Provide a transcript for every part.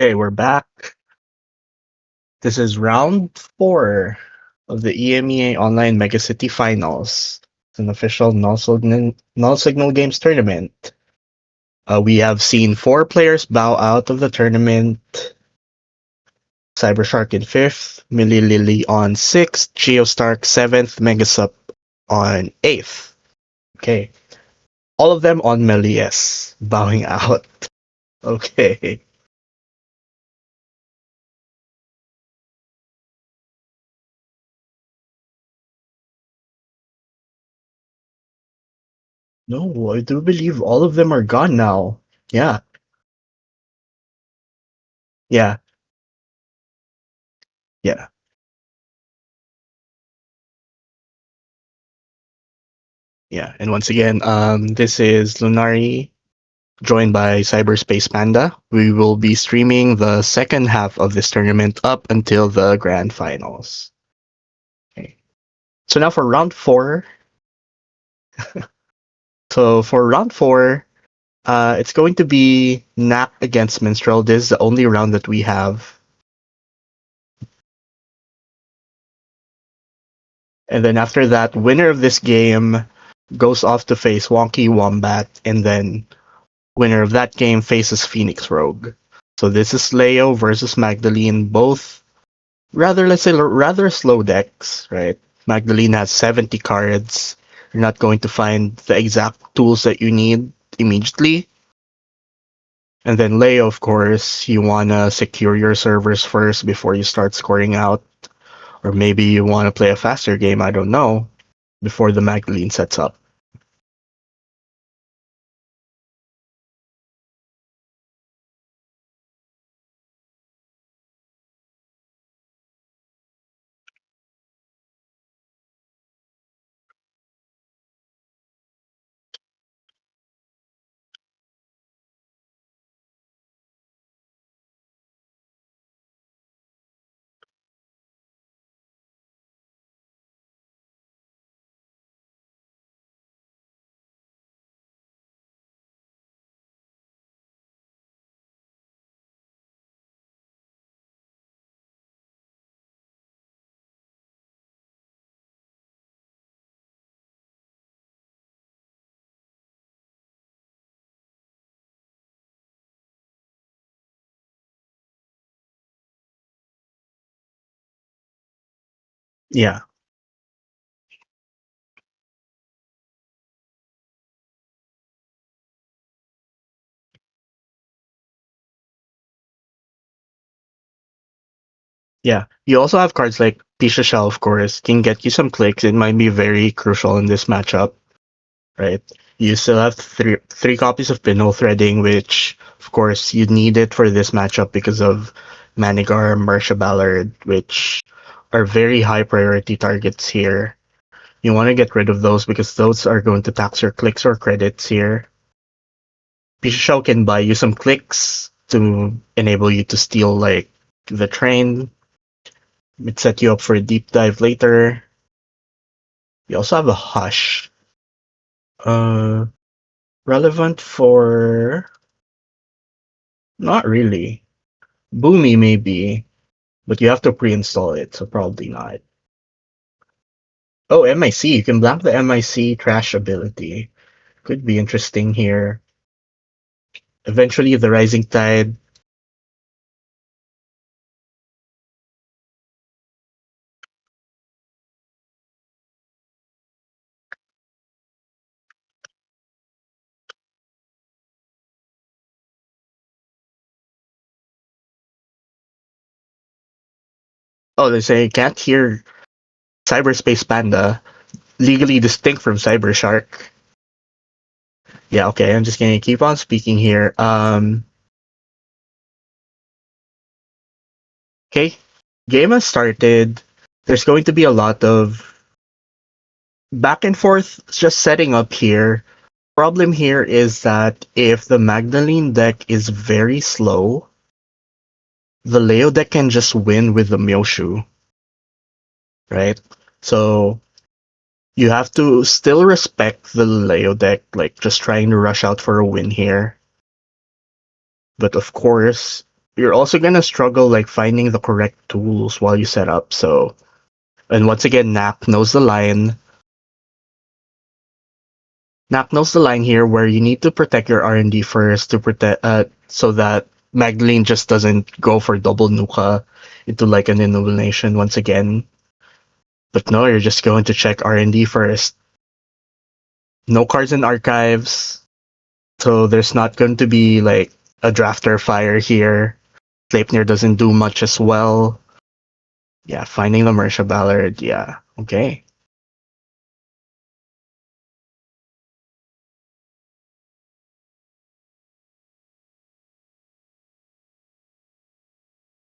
Okay, we're back. This is round 4 of the EMEA Online Megacity Finals. It's an official null signal games tournament. We have seen 4 players bow out of the tournament. Cybershark in 5th, Millie Lily on 6th, Geostark 7th, Megasup on 8th. Okay. All of them on Melies, bowing out. Okay. No, I do believe all of them are gone now. Yeah, yeah, yeah. Yeah, and once again, this is Lunari, joined by Cyberspace Panda. We will be streaming the second half of this tournament up until the grand finals. Okay. So now for round 4. So for round 4, it's going to be Knack against Minstrel. This is the only round that we have. And then after that, winner of this game goes off to face Wonky Wombat, and then winner of that game faces Phoenix Rogue. So this is Leo versus Magdalene, both rather slow decks, right? Magdalene has 70 cards. You're not going to find the exact tools that you need immediately. And then Leo, of course, you wanna secure your servers first before you start scoring out. Or maybe you wanna play a faster game, I don't know, before the Magdalene sets up. Yeah. Yeah. You also have cards like Pisha Shell, of course, can get you some clicks. It might be very crucial in this matchup, right? You still have three copies of Pinhole Threading, which, of course, you need it for this matchup because of Manigar, Marsha Ballard, which are very high priority targets here. You want to get rid of those because those are going to tax your clicks or credits here. Pisha Shell can buy you some clicks to enable you to steal, like, the train. It set you up for a deep dive later. You also have a Hush. Uh, relevant for... Not really. Boomy maybe, but you have to pre-install it, so probably not. Oh, MIC. You can blank the MIC trash ability. Could be interesting here. Eventually, the Rising Tide. Oh, they say can't hear Cyberspace Panda, legally distinct from Cybershark. Yeah, okay, I'm just gonna keep on speaking here. Okay, game has started. There's going to be a lot of back and forth just setting up here. Problem here is that if the Magdalene deck is very slow, the Leo deck can just win with the Myoshu, right? So you have to still respect the Leo deck, like just trying to rush out for a win here. But of course, you're also gonna struggle like finding the correct tools while you set up. So, and once again, Knack knows the line. Knack knows the line here where you need to protect your R&D first to protect, so that Magdalene just doesn't go for double Nuka into like an illumination once again. But no, you're just going to check R&D first. No cards in archives, so there's not going to be like a drafter fire here. Sleipnir doesn't do much as well. Yeah, finding the Mersha Ballard, yeah, okay.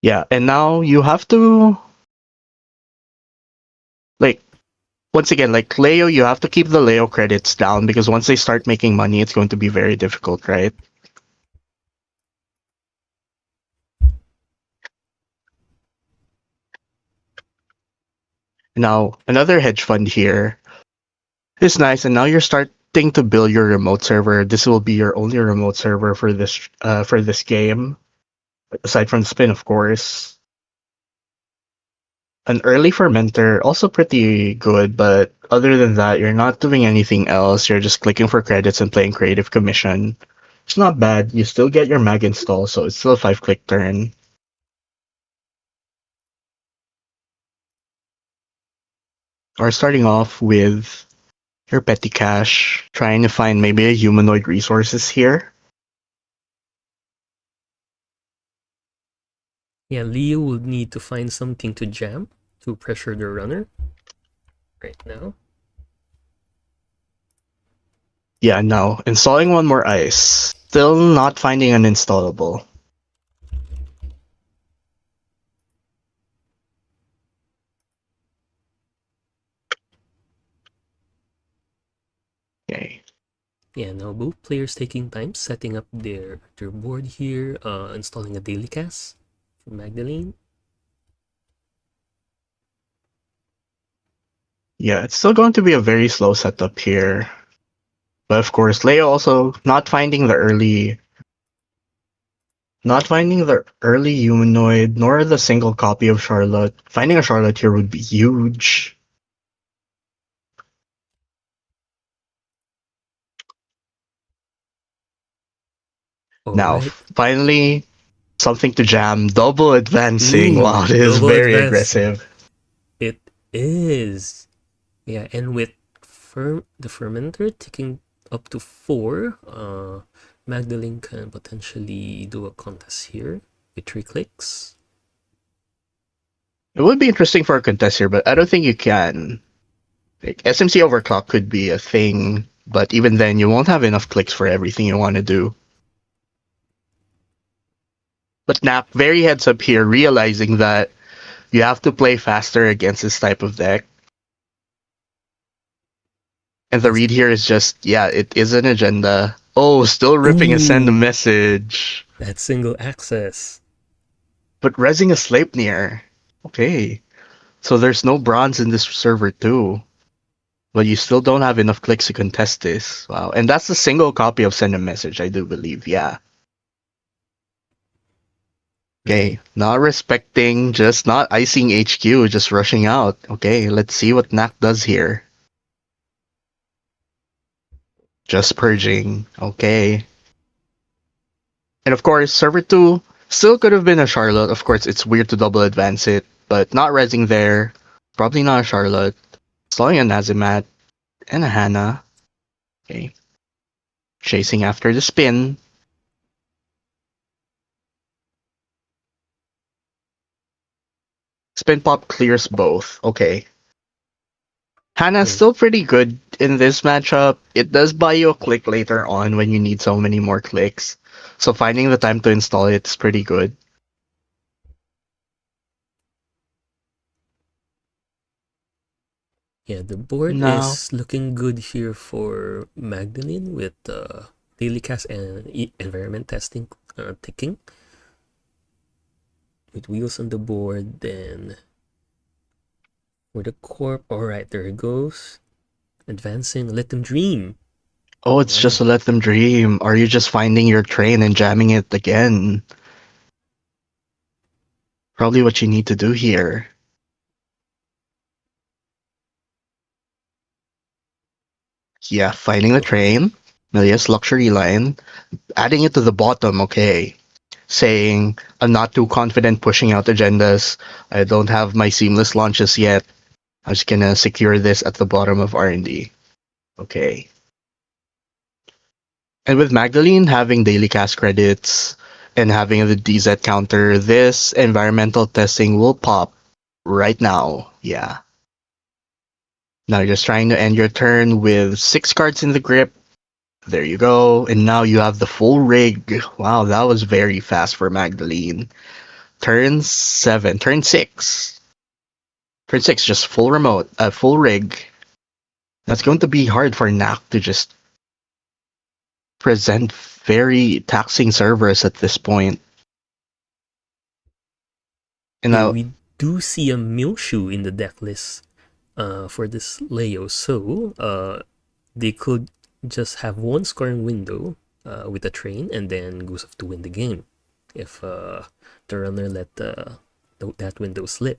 Yeah, and now you have to like once again, like Leo, you have to keep the Leo credits down because once they start making money, it's going to be very difficult, right? Now, another hedge fund here is nice, and now you're starting to build your remote server. This will be your only remote server for this game, aside from Spin, of course. An early fermenter, also pretty good, but other than that, you're not doing anything else. You're just clicking for credits and playing Creative Commission. It's not bad. You still get your mag install, so it's still a 5-click turn. Or starting off with your petty cash, trying to find maybe a humanoid resources here. Yeah, Leo will need to find something to jam to pressure the runner right now. Yeah, no. Installing one more ice. Still not finding an installable. Okay. Yeah, now both players taking time setting up their board here, installing a daily cast for Magdalene. Yeah, it's still going to be a very slow setup here. But of course, Leo also not finding the early humanoid, nor the single copy of Charlotte. Finding a Charlotte here would be huge. All Now, right. finally, something to jam. Double advancing. Wow, Ooh, it is double very advance. aggressive. It is. Yeah, and with the fermenter ticking up to 4, Magdalene can potentially do a contest here with 3 clicks. It would be interesting for a contest here, but I don't think you can. Like, SMC overclock could be a thing, but even then, you won't have enough clicks for everything you want to do. But Nap, very heads up here, realizing that you have to play faster against this type of deck. And the Yes. read here is just, yeah, it is an agenda. Oh, still ripping a send a Ooh, message. that single access. But resing a Sleipnir. Okay. So there's no bronze in this server too. But you still don't have enough clicks to contest this. Wow. And that's a single copy of send a message, I do believe. Yeah. Right. Okay. Not respecting, just not icing HQ, just rushing out. Okay, let's see what Knack does here. Just purging. Okay. And of course, server 2 still could have been a Charlotte. Of course, it's weird to double advance it, but not resing there. Probably not a Charlotte. Stalling a Nazimat and a Hannah. Okay. Chasing after the spin. Spin pop clears both. Okay. Hannah's Yeah. still pretty good in this matchup. It does buy you a click later on when you need so many more clicks. So finding the time to install it is pretty good. Yeah, the board Now, is looking good here for Magdalene with daily cast and environment testing ticking. With wheels on the board, then for the corp, alright, there it goes. Advancing, let them dream. oh, it's just Alright. to let them dream. Are you just finding your train and jamming it again? Probably what you need to do here. Yeah, finding the Okay. train, Milia's luxury line, adding it to the bottom, okay. Saying, I'm not too confident pushing out agendas. I don't have my seamless launches yet. I'm just gonna secure this at the bottom of R&D. Okay. And with Magdalene having daily cast credits and having the DZ counter, this environmental testing will pop right now. Yeah. Now you're just trying to end your turn with 6 cards in the grip. There you go. And now you have the full rig. Wow, that was very fast for Magdalene. Turn 7. Turn 6. Turn 6, just full remote. Full rig. That's going to be hard for Knack to just present very taxing servers at this point. And Okay, now, we do see a Milshu in the deck list for this Leo, so they could just have one scoring window with a train and then goes off to win the game if the runner let that window slip.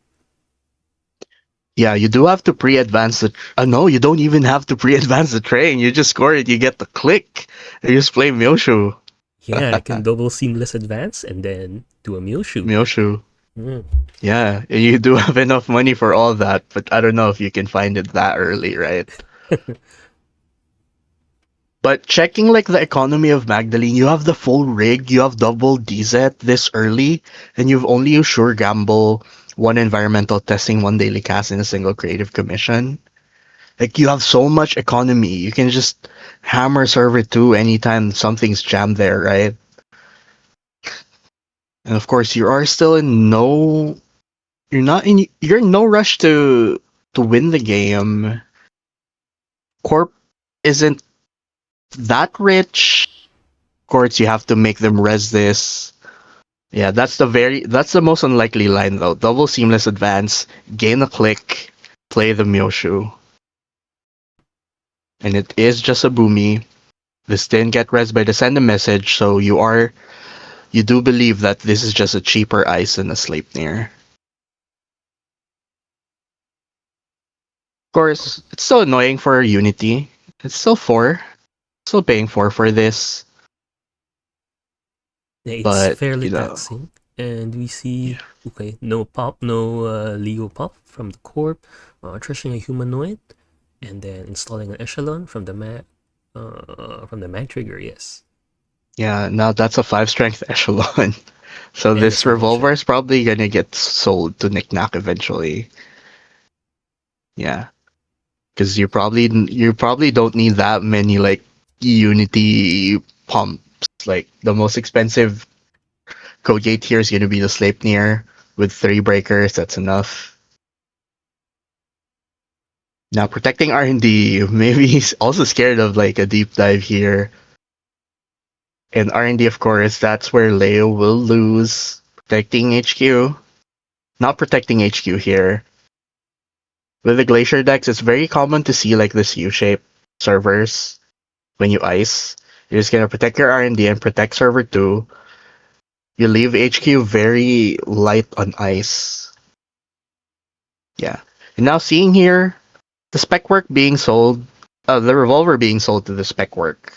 yeah, you do have to pre-advance the. No, you don't even have to pre-advance the train. You just score it, you get the click. You just play Milshu. Yeah, I can double seamless advance and then do a Milshu. Milshu. Mm. Yeah, you do have enough money for all that, but I don't know if you can find it that early, right? But checking like the economy of Magdalene, you have the full rig, you have double DZ this early, and you've only used Sure Gamble, one environmental testing, one daily cast, and a single creative commission. Like you have so much economy, you can just hammer server 2 anytime something's jammed there, right? And of course, you are still in no, you're in no rush to win the game. Corp isn't that rich. Of course, you have to make them res this. Yeah, that's the most unlikely line though. Double seamless advance, gain a click, play the Myoshu. And it is just a boomy. This didn't get res by the send a message, so you do believe that this is just a cheaper ice than a Sleipnir. Of course, it's still annoying for Unity. It's still 4. Still paying 4 for this. Yeah, it's But, fairly taxing. And we see, yeah. okay, no pop, no Leo pop from the corp, trashing a humanoid, and then installing an echelon from the mag trigger, yes. Yeah, now that's a 5 strength echelon. So And this it's one revolver shot. is probably gonna get sold to Nick Knack eventually. Yeah, because you probably don't need that many like Unity pumps. Like the most expensive code gate here is gonna be the Sleipnir with 3 breakers. That's enough. Now protecting R&D, maybe he's also scared of like a deep dive here. And R&D, of course, that's where Leo will lose. Protecting HQ, not protecting HQ here. With the Glacier decks, it's very common to see like this U-shaped servers when you ice. You're just gonna protect your R&D and protect server 2. You leave HQ very light on ice. Yeah. And now seeing here, the spec work being sold, the revolver being sold to the spec work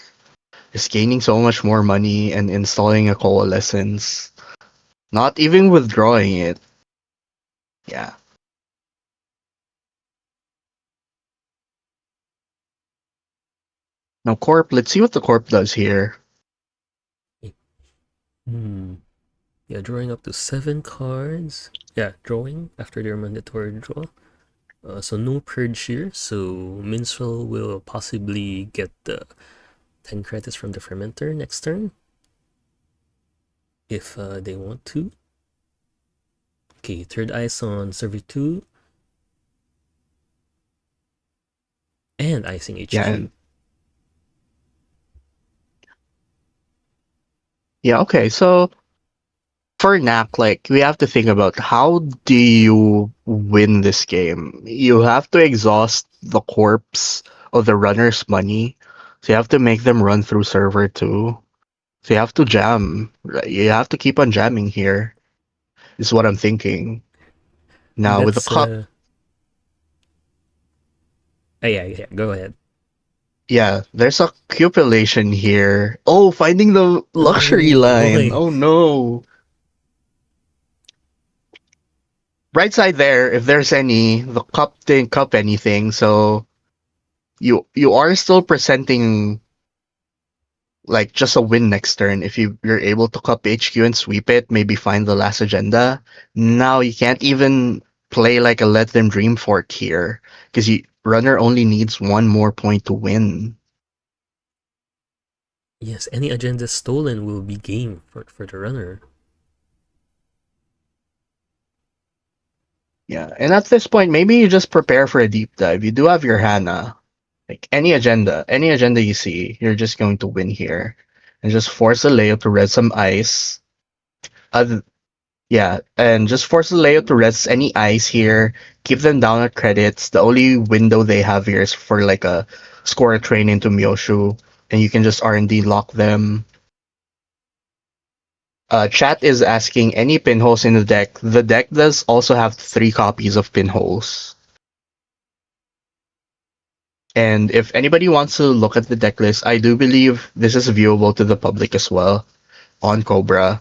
is gaining so much more money and installing a coalescence. Not even withdrawing it. Yeah. Now Corp, let's see what the Corp does here. Hmm. Yeah, drawing up to 7 cards. Yeah, drawing after their mandatory draw. So no purge here. So Minstrel will possibly get the 10 credits from the Fermenter next turn if they want to. Okay, third ice on server 2 and icing Yeah, HQ. yeah, okay. So for Knack, like we have to think about how do you win this game? You have to exhaust the corpse of the runner's money. So you have to make them run through server 2. So you have to jam. Right? You have to keep on jamming here. is what I'm thinking. Now with the That's cup, yeah, yeah, go ahead. yeah, there's a cupulation here. Oh, finding the luxury Oh line. boy. Oh no. Right side there, if there's any, the cup didn't cup anything, so you are still presenting like just a win next turn if you're able to cup HQ and sweep it, maybe find the last agenda. Now you can't even play like a let them dream fork here because you runner only needs one more point to win. Yes, any agenda stolen will be game for the runner. Yeah, and at this point, maybe you just prepare for a deep dive. You do have your Hana. Like any agenda you see, you're just going to win here. And just force the layout to red some ice. Other, yeah, and just force the layout to res any ice here. Keep them down at credits. The only window they have here is for like a score a train into Myoshu, and you can just R&D lock them. Chat is asking any pinholes in the deck. The deck does also have 3 copies of pinholes. And if anybody wants to look at the deck list, I do believe this is viewable to the public as well on Cobra.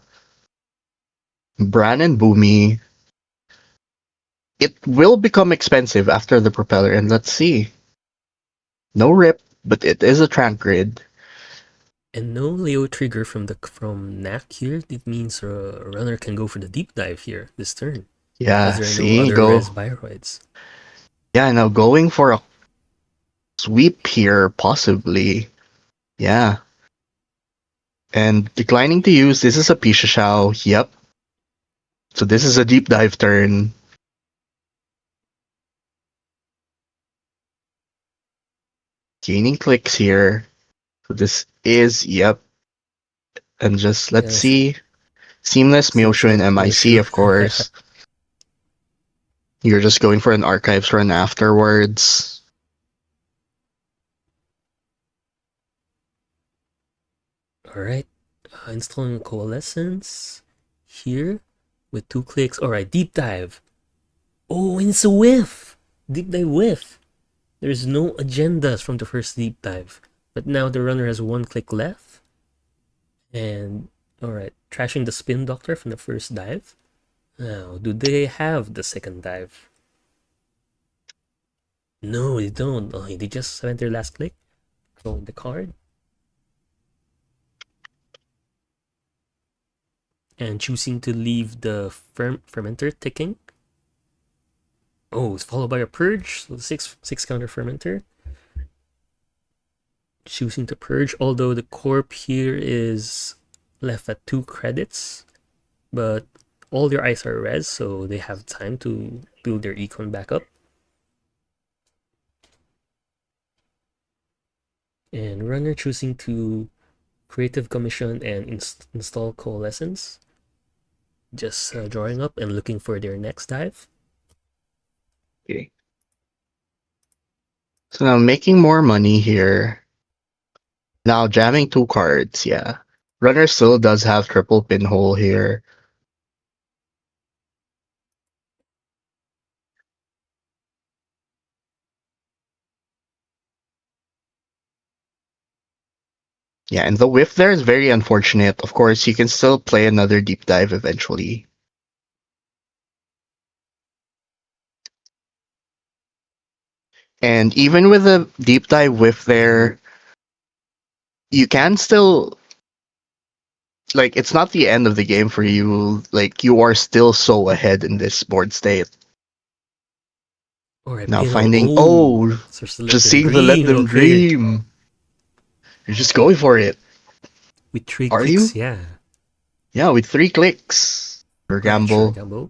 Bran and Boomy. It will become expensive after the propeller, and let's see. No rip, but it is a trank grid. And no Leo trigger from Knack here. It means a runner can go for the deep dive here this turn, as Yeah, there are no see, other go. res bioroids. Yeah, now going for a sweep here, possibly. Yeah. And declining to use, this is a Pisha Shao. Yep. So this is a deep dive turn. Gaining clicks here. So this is, yep. And just, let's Yes, see. Seamless, Myoshu, and seems MIC, Myoshu. of course. You're just going for an archives run afterwards. All right, installing coalescence here with 2 clicks. All right, deep dive. Oh, and it's a whiff. Deep dive whiff. There's no agendas from the first deep dive, but now the runner has 1 click left. And all right, trashing the spin doctor from the first dive. Now, do they have the second dive? No, they don't. Oh, they just spent their last click, drawing the card, and choosing to leave the fermenter ticking. Oh, it's followed by a purge. So the six counter fermenter. Choosing to purge, although the corp here is left at 2 credits, but all their eyes are res, so they have time to build their econ back up. And runner choosing to creative commission and install coalescence, just drawing up and looking for their next dive. Okay. So now making more money here. Now jamming 2 cards, yeah. Runner still does have triple pinhole here. Yeah, and the whiff there is very unfortunate. Of course, you can still play another deep dive eventually. And even with a deep dive whiff there, you can still like it's not the end of the game for you. Like you are still so ahead in this board state. All right, Now pinhole. finding Oh, oh, so just let just them seeing the let dream. them Okay, dream. You're just going for it. with three Are clicks, you? yeah. Yeah, with 3 clicks. Your All right, sure, gamble.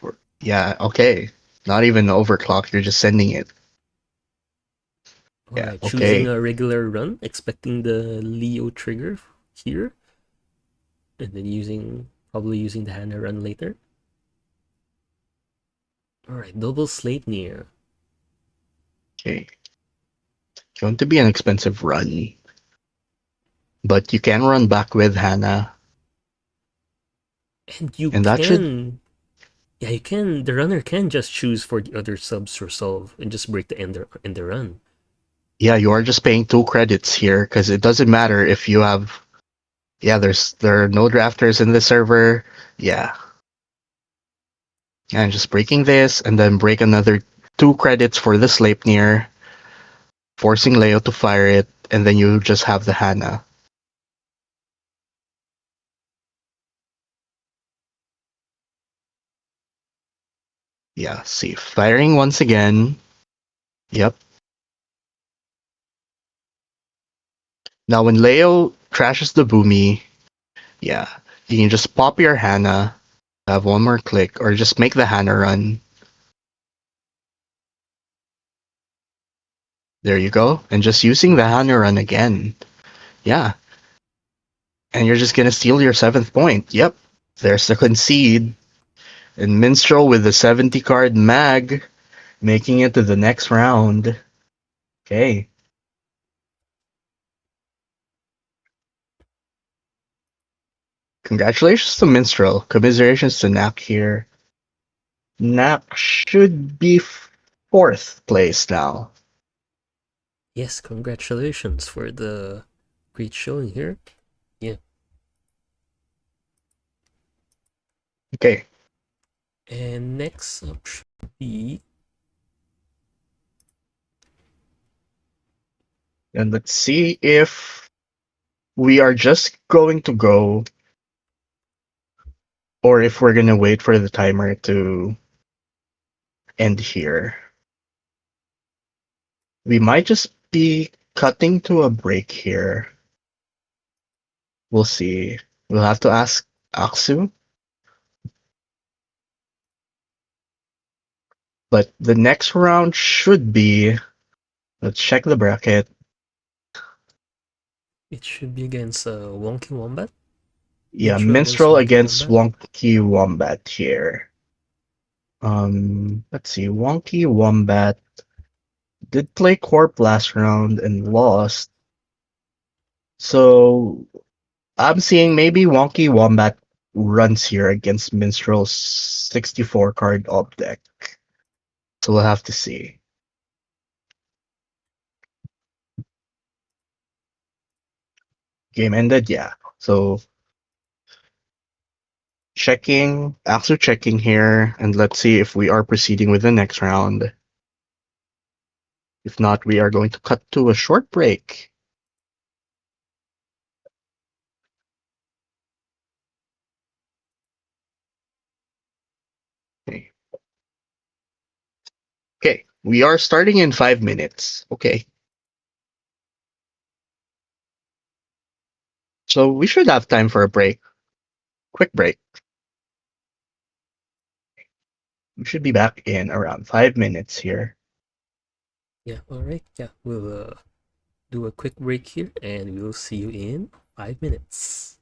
Gambo. Yeah, okay. Not even overclock, you're just sending it. All Yeah, right, choosing okay. a regular run, expecting the Leo trigger here, and then probably using the Hana run later. All right, double slate near. Okay. Going to be an expensive run. But you can run back with Hannah. And you And that should, can, yeah, you can, the runner can just choose for the other subs to resolve and just break the end the run. yeah, you are just paying 2 credits here because it doesn't matter if you have, yeah, there are no drafters in the server. Yeah, and just breaking this and then break another 2 credits for the Sleipnir, forcing Leo to fire it, and then you just have the Hana. Yeah, see, firing once again. Yep. Now when Leo trashes the Boomy, yeah, you can just pop your Hana, have one more click, or just make the Hana run. There you go. And just using the Hana run again. Yeah. And you're just gonna steal your 7th point. Yep. There's the concede. And Minstrel with the 70 card mag, making it to the next round. Okay. Congratulations to Minstrel. Commiserations to Nap here. Nap should be 4th place now. Yes, congratulations for the great showing here. Yeah. Okay. And next up should be, And let's see if we are just going to go or if we're gonna wait for the timer to end here. We might just be cutting to a break here. We'll see. We'll have to ask Aksu. But the next round should be. Let's check the bracket. it should be against Wonky Wombat. Yeah, Minstrel against Minstrel Wonky against Wombat. Wonky Wombat here. Let's see. Wonky Wombat did play Corp last round and lost. So I'm seeing maybe Wonky Wombat runs here against Minstrel's 64 card op deck. So we'll have to see. Game ended, yeah. So checking, after checking here, and let's see if we are proceeding with the next round. If not, we are going to cut to a short break. Okay. Okay, we are starting in 5 minutes. Okay. So we should have time for a break. Quick break. We should be back in around 5 minutes here. Yeah, alright. Yeah, we'll do a quick break here and we'll see you in 5 minutes.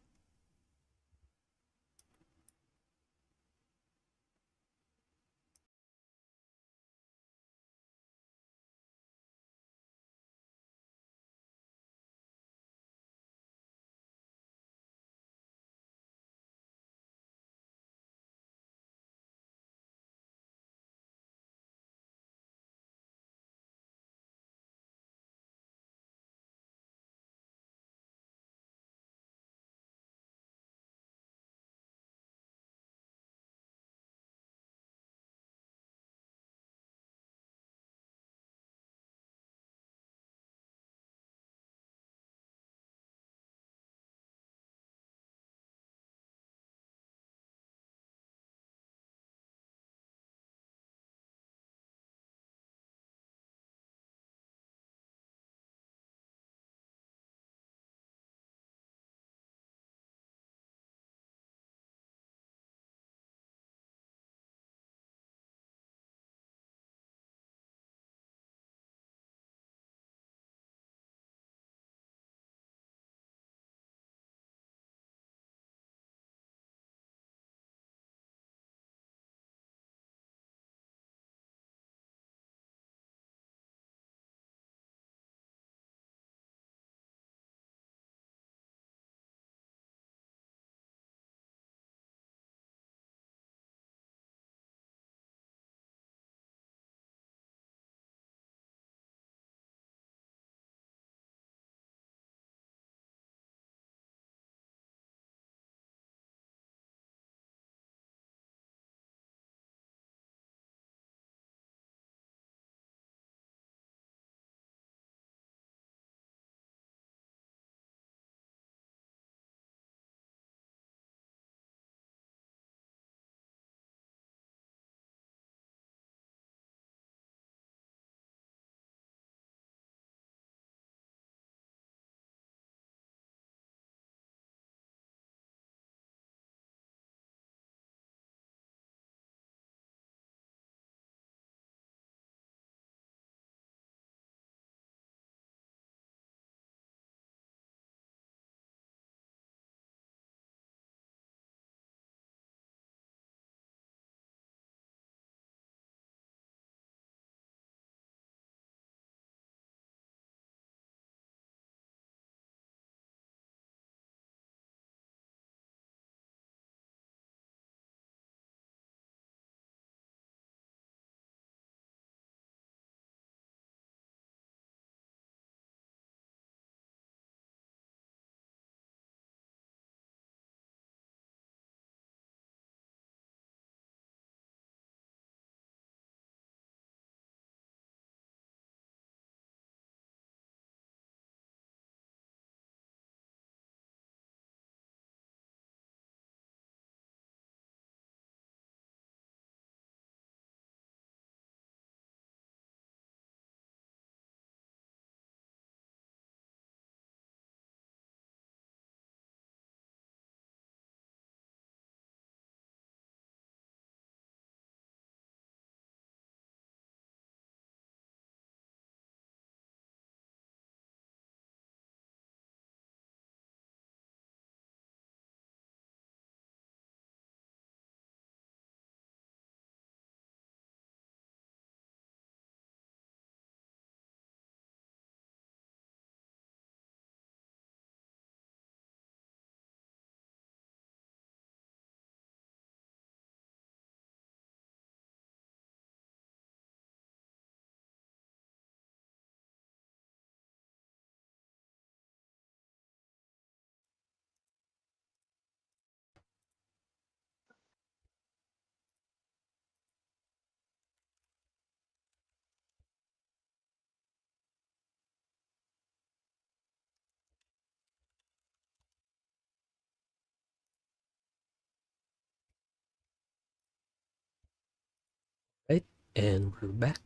And we're back.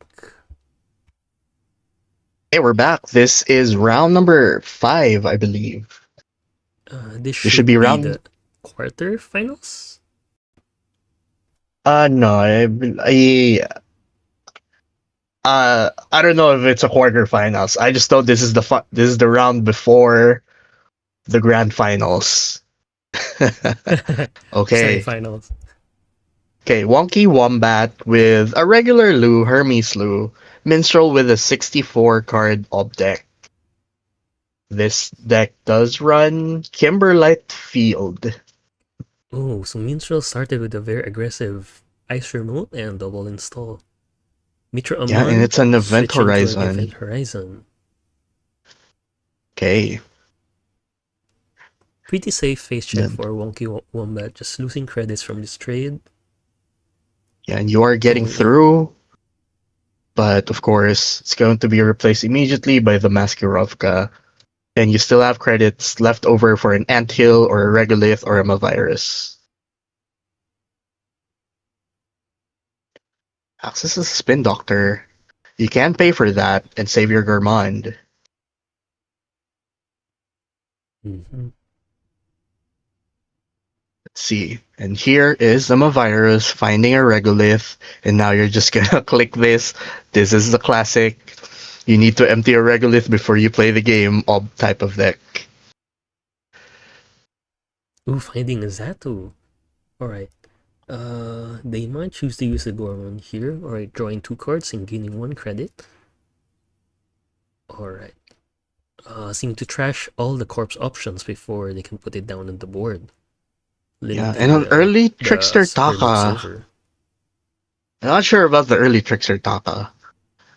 Hey, we're back. This is round number 5, I believe. This This should be should be round. the quarterfinals. No, I don't know if it's a quarterfinals. I just know this is the round before the grand finals. Okay. Semifinals. Okay, Wonky Wombat with a regular Lou, Hermes Lou, Minstrel with a 64 card ob deck. This deck does run Kimberlite Field. Oh, so Minstrel started with a very aggressive Ice Remote and double install. Mitra Yeah, and Amon it's an Event switching to an Event Horizon. Horizon. Okay, Pretty safe face check then for Wonky Wombat, just losing credits from this trade. yeah, and you are getting Going in. through, but of course, it's going to be replaced immediately by the Maskurovka. And you still have credits left over for an Anthill or a Regolith or a Mavirus. Access is a Spin Doctor. You can pay for that and save your Gourmand. Mm-hmm. Let's see. And here is the Mavirus finding a Regolith, and now you're just gonna click this. This is the classic. You need to empty a Regolith before you play the game of type of deck. Ooh, finding a Zatu. Alright. They might choose to use the Gorman here. Alright, drawing 2 cards and gaining 1 credit. Alright. Seem to trash all the corpse options before they can put it down on the board, Yeah, leading and to an early the Trickster remote Taka. silver. I'm not sure about the early Trickster Taka.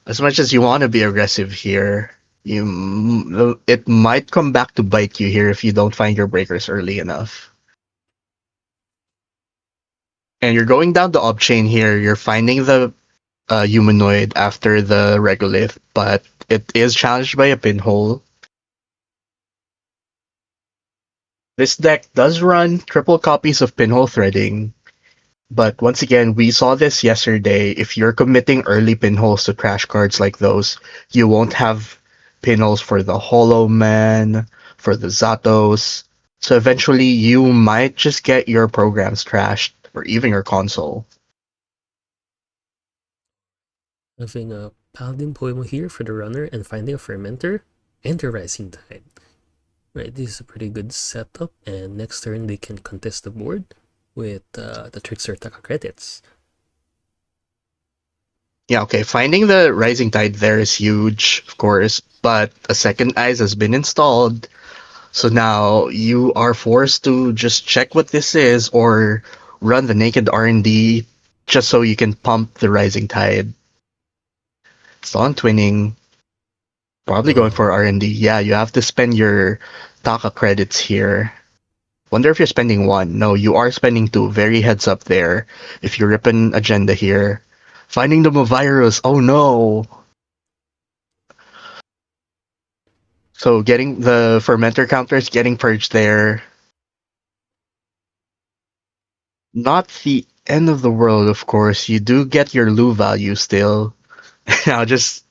As much as you want to be aggressive here, it might come back to bite you here if you don't find your breakers early enough. And you're going down the ob chain here. You're finding the humanoid after the regolith, but it is challenged by a pinhole. This deck does run triple copies of pinhole threading, but once again, we saw this yesterday. If you're committing early pinholes to trash cards like those, you won't have pinholes for the Hollow Man, for the Zatos. So eventually, you might just get your programs trashed, or even your console. Having a Paladin Poemo here for the runner and finding a Fermenter and a Rising Tide. Right, this is a pretty good setup, and next turn they can contest the board with the Trickster Taka credits. Yeah, okay. Finding the Rising Tide there is huge, of course, but a second Eyes has been installed. So now you are forced to just check what this is or run the naked R&D just so you can pump the Rising Tide. It's on twinning. Probably going for Oh, R&D. Yeah, you have to spend your Taka credits here. Wonder if you're spending 1. No, you are spending 2. Very heads up there. If you rip an agenda here. Finding the Mavirus. Oh no! So getting the fermenter counters getting purged there. Not the end of the world, of course. You do get your Lu value still. Now just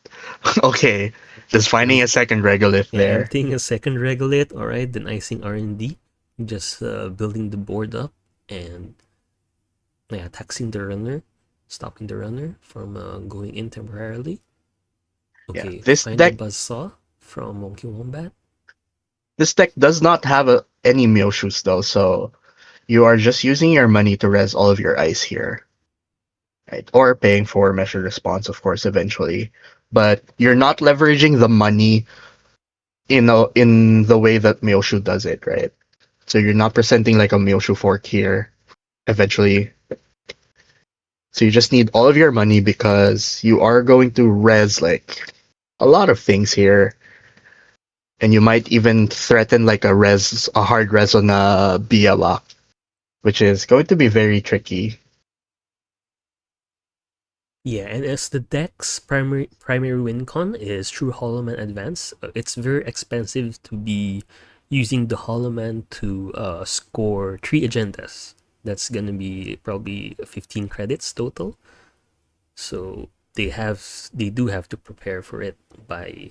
okay. Just finding a second regolith yeah, there. emptying a second Regolith, alright, then icing R&D, just building the board up and yeah, taxing the runner, stopping the runner from going in temporarily. Yeah. Okay, find a Buzzsaw from Monkey Wombat. This deck does not have any Mewshoos though, so you are just using your money to res all of your ice here. Right? Or paying for measured response, of course, eventually. But you're not leveraging the money in the way that Mewshu does it, right? So you're not presenting like a Mewshu fork here eventually. So you just need all of your money because you are going to res like a lot of things here. And you might even threaten like a hard res on a Biawak, which is going to be very tricky. Yeah, and as the deck's primary win con is through Hollow Man Advance, it's very expensive to be using the Hollow Man to score 3 agendas. That's gonna be probably 15 credits total. So they do have to prepare for it by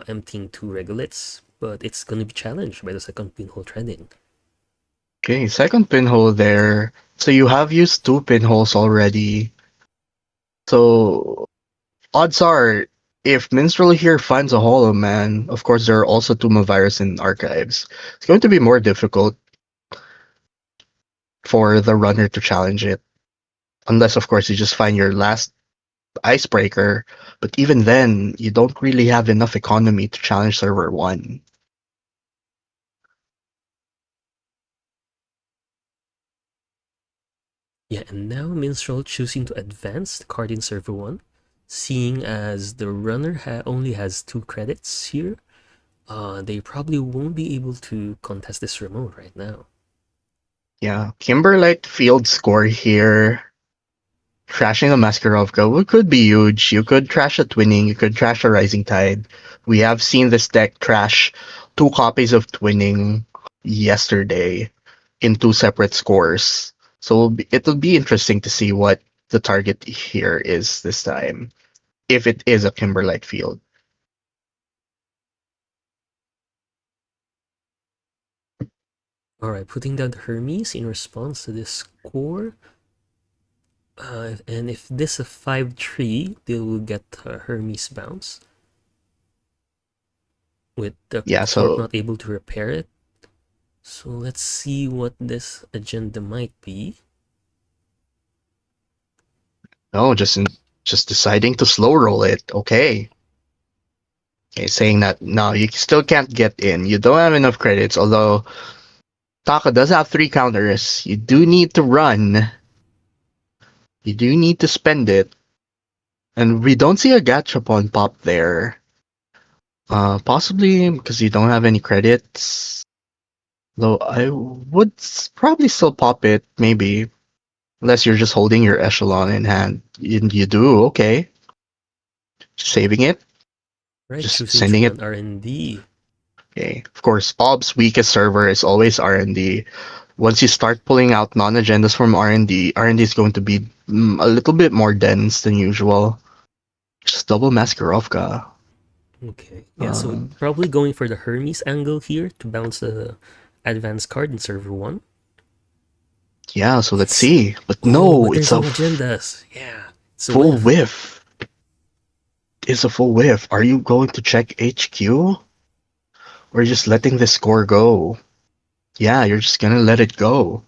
emptying two regoliths, but it's going to be challenged by the second pinhole threading. Okay, second pinhole there. So you have used two pinholes already. So odds are, if Minstrel here finds a Hollow Man, of course there are also Tuma Virus in archives. It's going to be more difficult for the runner to challenge it. Unless of course you just find your last icebreaker. But even then, you don't really have enough economy to challenge server 1. Yeah, and now Minstrel choosing to advance the card in server 1, seeing as the runner only has 2 credits here. They probably won't be able to contest this remote right now. Yeah, Kimberlite field score here. Trashing a Maskarovka could be huge. You could trash a Twinning, you could trash a Rising Tide. We have seen this deck trash 2 copies of Twinning yesterday in 2 separate scores. So it'll be interesting to see what the target here is this time, if it is a Kimberlite field. Alright, putting down the Hermes in response to this score. And if this is a 5-3, they will get Hermes bounce. With the Yeah, Corp so not able to repair it. So let's see what this agenda might be. no, just deciding to slow roll it. Okay. Okay, saying that no, you still can't get in. You don't have enough credits, although Taka does have 3 counters. You do need to run. You do need to spend it. And we don't see a Gachapon pop there. Possibly because you don't have any credits. Though I would probably still pop it, maybe. Unless you're just holding your echelon in hand. You do, okay. Saving it. Right, Just choosing sending it. Jukan R&D. Okay. Of course, Ob's weakest server is always R&D. Once you start pulling out non-agendas from R&D, R&D is going to be a little bit more dense than usual. Just double Maskarovka. Okay, yeah, so Uh, probably going for the Hermes angle here to bounce the advanced card in server 1. yeah, so let's It's see. But Oh, no, but it's there's a no agendas. Yeah, it's a full whiff. whiff. It's a full whiff. Are you going to check HQ? Or just letting the score go? Yeah, you're just gonna let it go.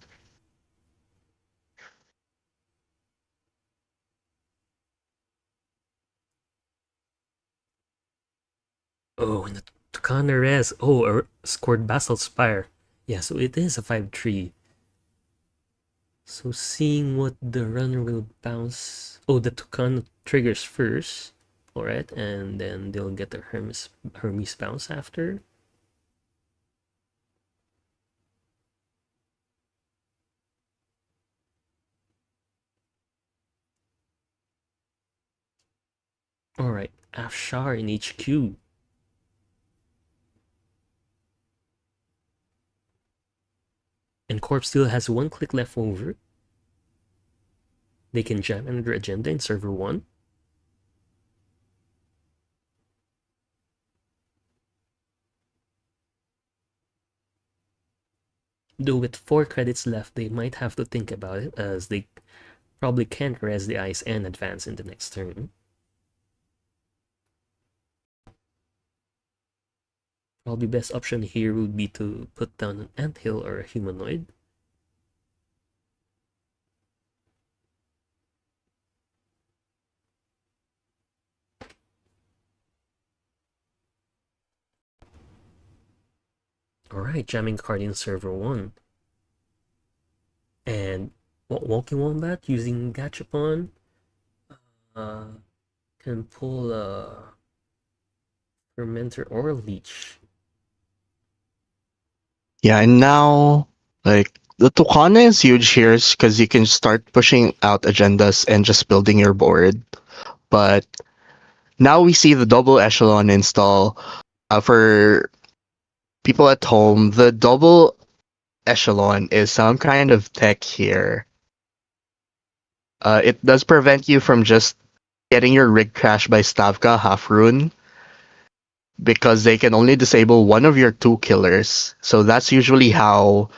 Oh, and the Tukana Res. Oh, scored Basalt Spire. Yeah, so it is a 5-3. So seeing what the runner will bounce. Oh, the Tucano triggers first. Alright, and then they'll get the Hermes bounce after. Alright, Afshar in HQ. And Corp still has 1 click left over. They can jam another agenda in server 1. Though with 4 credits left, they might have to think about it, as they probably can't res the ice and advance in the next turn. Probably best option here would be to put down an anthill or a humanoid. Alright, jamming card in server 1. And Walking Wombat using Gachapon uh, can pull a Fermenter or a Leech. Yeah, and now, like, the Tukana is huge here because you can start pushing out agendas and just building your board. But now we see the double echelon install. For people at home, the double echelon is some kind of tech here. It does prevent you from just getting your rig crashed by Stavka half rune because they can only disable one of your two killers. So that's usually how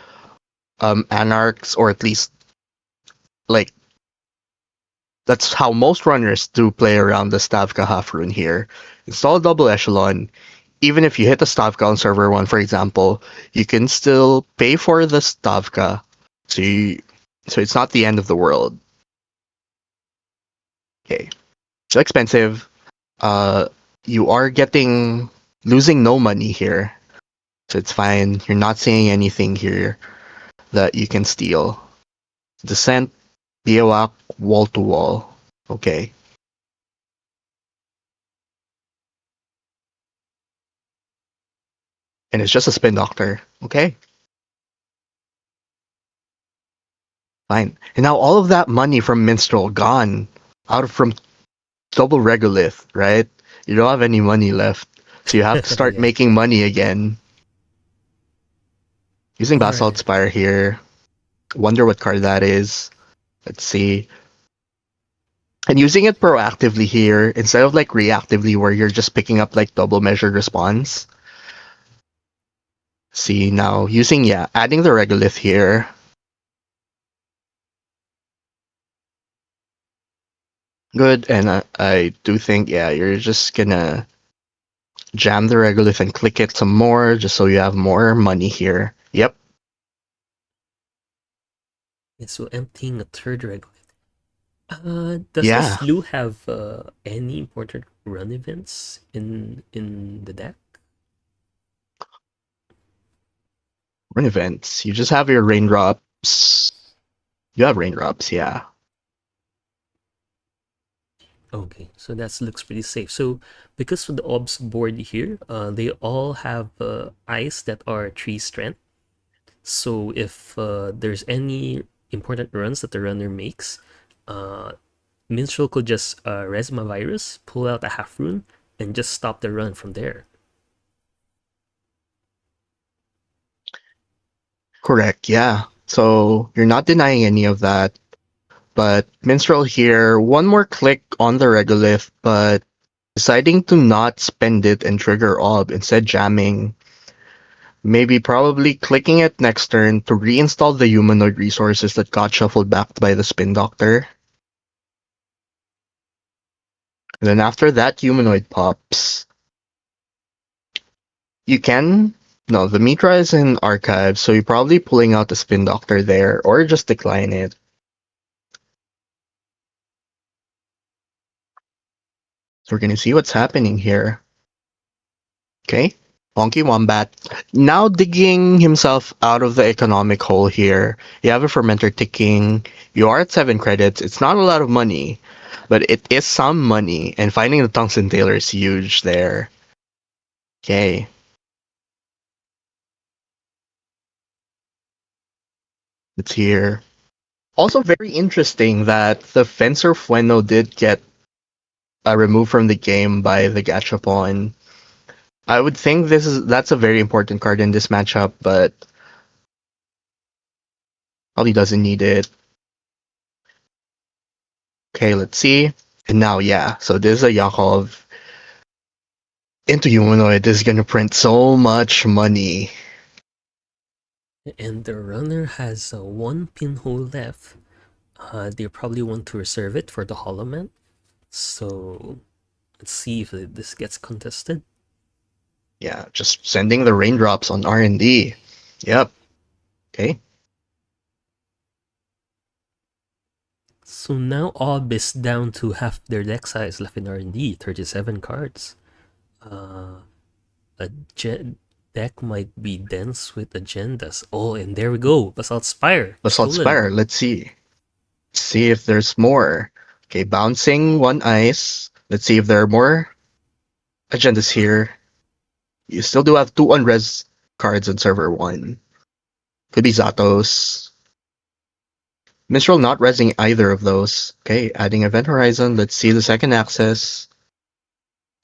Anarchs, or at least like that's how most runners do play around the Stavka half rune here. Install double echelon. Even if you hit the Stavka on server 1, for example, you can still pay for the Stavka. So so it's not the end of the world. Okay. So expensive. Uh you are losing no money here. So it's fine. You're not seeing anything here that you can steal. Descent, Biowak, wall to wall. Okay. And it's just a spin doctor. Okay. Fine. And now all of that money from Minstrel gone from double regolith, right? You don't have any money left. So you have to start Yeah. making money again. Using All Basalt right. Spire here. Wonder what card that is. Let's see. And using it proactively here instead of like reactively where you're just picking up like double measured response. See now adding the regolith here. Good, and I do think you're just gonna jam the regolith and click it some more just so you have more money here. Yep. Yeah, so emptying a third regolith. Does this Yeah. slew have any important run events in the deck? Run events. You just have your raindrops. You have raindrops, yeah. Okay, so that looks pretty safe. So because of the obs board here, they all have eyes that are 3 strength. So if there's any important runs that the runner makes, uh, Minstrel could just Resma Virus, pull out a half rune, and just stop the run from there. Correct, yeah. So you're not denying any of that. But Minstrel here, one more click on the regolith, but deciding to not spend it and trigger ob, instead jamming. Maybe probably clicking it next turn to reinstall the humanoid resources that got shuffled back by the spin doctor. And then after that humanoid pops, you can. No, the Mitra is in archive, so you're probably pulling out the spin doctor there, or just decline it. So we're gonna see what's happening here. Okay. Honky Wombat. Now digging himself out of the economic hole here. You have a fermenter ticking. You are at 7 credits. It's not a lot of money, but it is some money. And finding the tungsten tailor is huge there. Okay. It's here. Also very interesting that the Fencer Fueno did get removed from the game by the Gachapon. I would think that's a very important card in this matchup, but probably doesn't need it. Okay, let's see. And now, so this is a Yakov into humanoid. This is gonna print so much money. And the runner has one pinhole left. They probably want to reserve it for the Hollow Man. So let's see if this gets contested. Yeah, just sending the raindrops on R&D. Yep. Okay. So now Ob is down to half their deck size left in R&D, 37 cards. A deck might be dense with agendas. Oh, and there we go. Basalt Spire. Basalt Stolen. Spire. Let's see. See if there's more. Okay, bouncing one ice. Let's see if there are more agendas here. You still do have 2 unres cards on server 1. Could be Zatos. Minstrel not resing either of those. Okay, adding Event Horizon. Let's see the second access.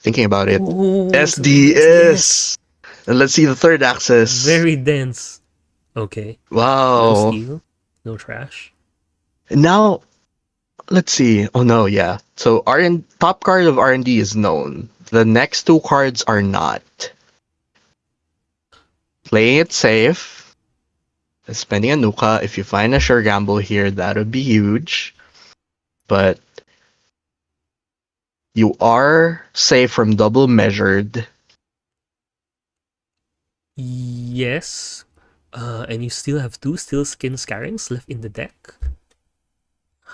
Thinking about it. Oh, so SDS. SDS! And let's see the third access. Very dense. Okay. No Wow. steal. No trash. Now, Let's see. Oh no, yeah. So top card of R&D is known. The next two cards are not. Playing it safe, spending a Nuka. If you find a sure gamble here, that would be huge. But you are safe from double measured. Yes. And you still have two Steel Skin Scarrings left in the deck.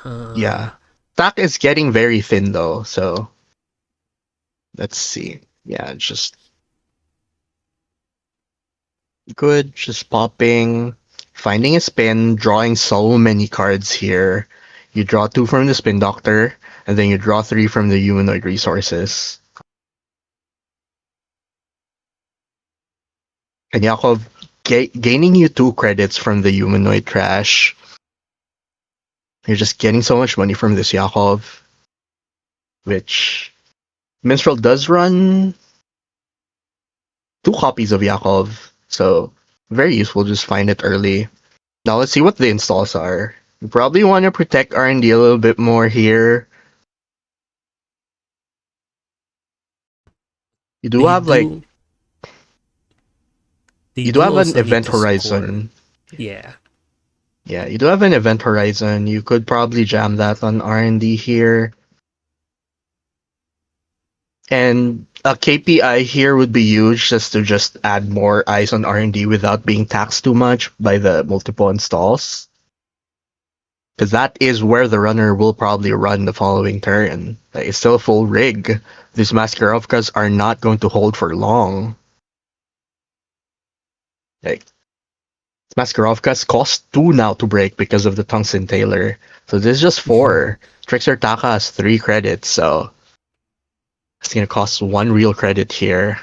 Yeah. Stack is getting very thin though, so let's see. Yeah, just good, just popping, finding a spin, drawing so many cards here. You draw two from the Spin Doctor, and then you draw three from the Humanoid Resources. And Yakov gaining you 2 credits from the Humanoid Trash. You're just getting so much money from this Yakov, which Minstrel does run 2 copies of Yakov, so very useful. Just find it early. Now let's see what the installs are. You probably want to protect R&D a little bit more here. You do They have like do they you do do have an also need event to score. horizon. Yeah. Yeah, you do have an event horizon. You could probably jam that on R&D here. And a KPI here would be huge just to add more eyes on R&D without being taxed too much by the multiple installs. Because that is where the runner will probably run the following turn. Like, it's still a full rig. These Maskarovkas are not going to hold for long. Like, Maskarovkas cost 2 now to break because of the Tungsten Tailor. So this is just 4. Trickster Taka has 3 credits, so it's gonna cost 1 real credit here.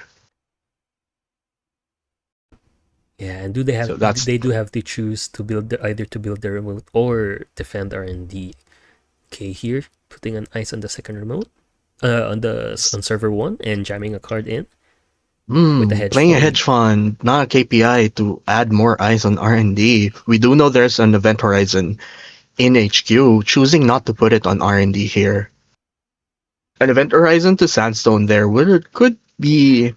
Yeah, and do they have So that's they do have to choose to either to build the remote or defend R&D. Okay, here putting an ice on the second remote, on server 1 and jamming a card in with a hedge playing a fund. hedge fund, not a KPI to add more eyes on R&D. We do know there's an event horizon in HQ, choosing not to put it on R&D here. An event horizon to Sandstone there could be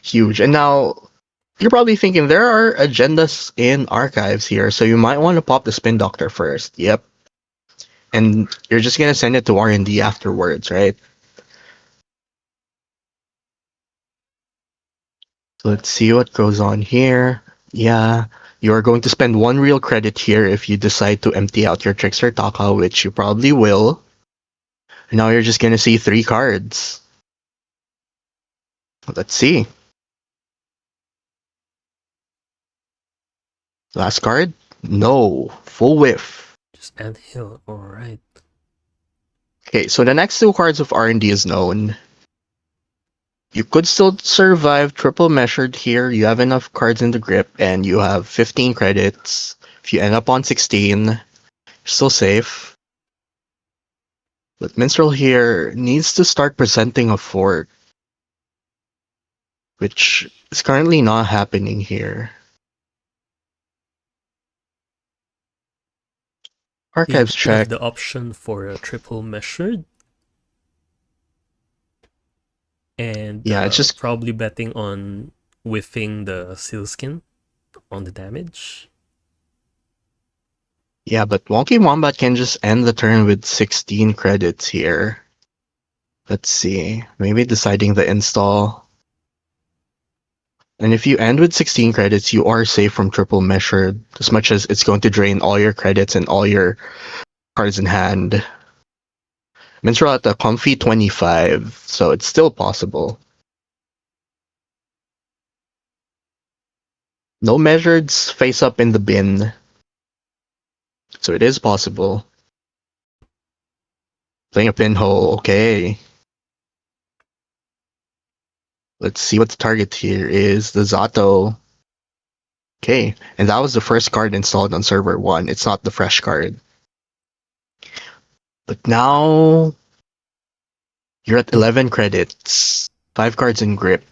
huge. And now you're probably thinking there are agendas in archives here, so you might want to pop the Spin Doctor first. Yep. And you're just gonna send it to R&D afterwards, right? So let's see what goes on here. Yeah, you're going to spend 1 real credit here if you decide to empty out your Trickster Taka, which you probably will. And now you're just gonna see 3 cards. Let's see. Last card? No. Full whiff. Just add hill. All right. Okay, so the next 2 cards of R&D is known. You could still survive triple measured here. You have enough cards in the grip, and you have 15 credits. If you end up on 16, you're still safe. But Minstrel here needs to start presenting a fort, which is currently not happening here. They Archives do have check. the option for a triple measured and Yeah, it's just probably betting on whiffing the sealskin on the damage. yeah, but Wonky Wombat can just end the turn with 16 credits here. Let's see. Maybe deciding the install. And if you end with 16 credits, you are safe from triple measured, as much as it's going to drain all your credits and all your cards in hand. Minstrel at a comfy 25, so it's still possible. No measureds face up in the bin, so it is possible. Playing a pinhole, okay. Let's see what the target here is. The Zato. Okay, and that was the first card installed on server 1. It's not the fresh card. But now you're at 11 credits. 5 cards in grip.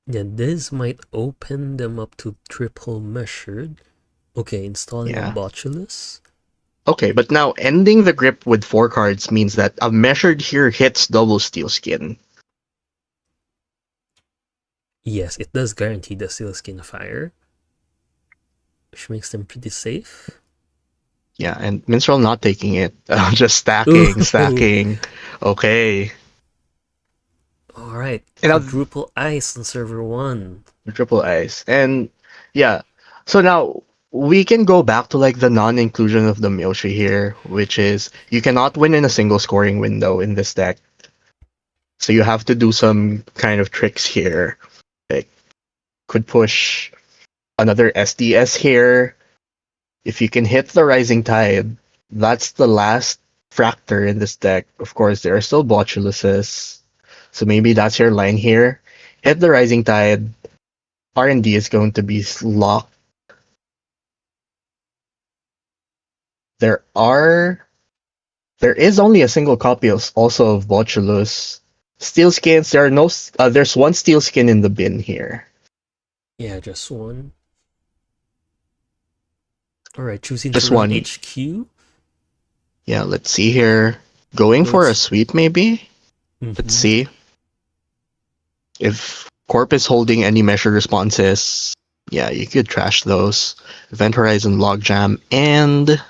Yeah, this might open them up to triple measured. Okay, installing a Yeah. Botulus. Okay, but now ending the grip with 4 cards means that a measured here hits double steel skin. Yes, it does guarantee the Sealskin Fire, which makes them pretty safe. Yeah, and Minstrel not taking it. Just stacking, Ooh, stacking. Okay. alright. And now Quadruple Ice on server 1. triple ice. And yeah. So now we can go back to like the non-inclusion of the Milshi here, which is you cannot win in a single scoring window in this deck. So you have to do some kind of tricks here. Like could push another SDS here. If you can hit the Rising Tide, that's the last Fractor in this deck. Of course, there are still Botuluses, so maybe that's your line here. Hit the Rising Tide. R&D is going to be locked. There are there is only a single copy of also of Botulus. Steel skins. There are no. There's one steel skin in the bin here. Yeah, just one. Alright, choosing to Just run one. HQ. Yeah. Let's see here. Going Though for a it's. sweep maybe. Let's Mm-hmm. see. If Corp is holding any measured responses, yeah, you could trash those. Event Horizon Logjam, and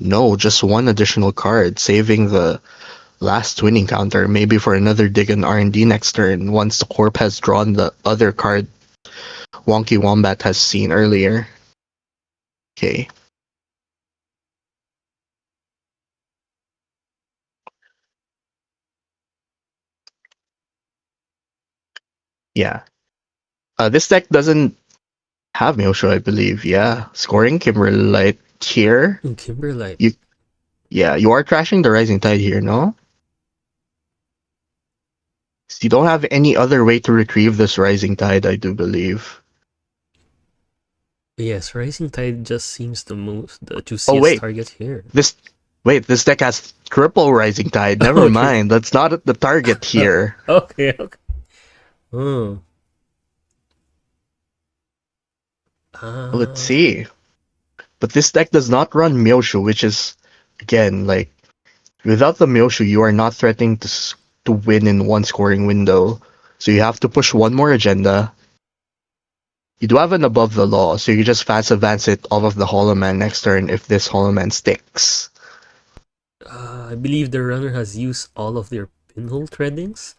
no, just one additional card, saving the last winning counter, maybe for another dig in R&D next turn once the Corp has drawn the other card Wonky Wombat has seen earlier. Okay. Yeah. This deck doesn't have Myosho, I believe. Yeah. Scoring Kimberlite here. Ooh, Kimberlite. You Yeah, you are trashing the Rising Tide here, no? So you don't have any other way to retrieve this Rising Tide, I do believe. Yes, Rising Tide just seems the Oh juiciest wait, target here. this this deck has triple Rising Tide. Never Oh, true. mind. That's not the target here. Okay, okay. Oh. Let's Uh, see. But this deck does not run Myoshu, which is again like without the Myoshu, you are not threatening to win in one scoring window. So you have to push one more agenda. You do have an above the law, so you just fast advance it off of the Hollow Man next turn if this Hollow Man sticks. I believe the runner has used all of their pinhole threadings,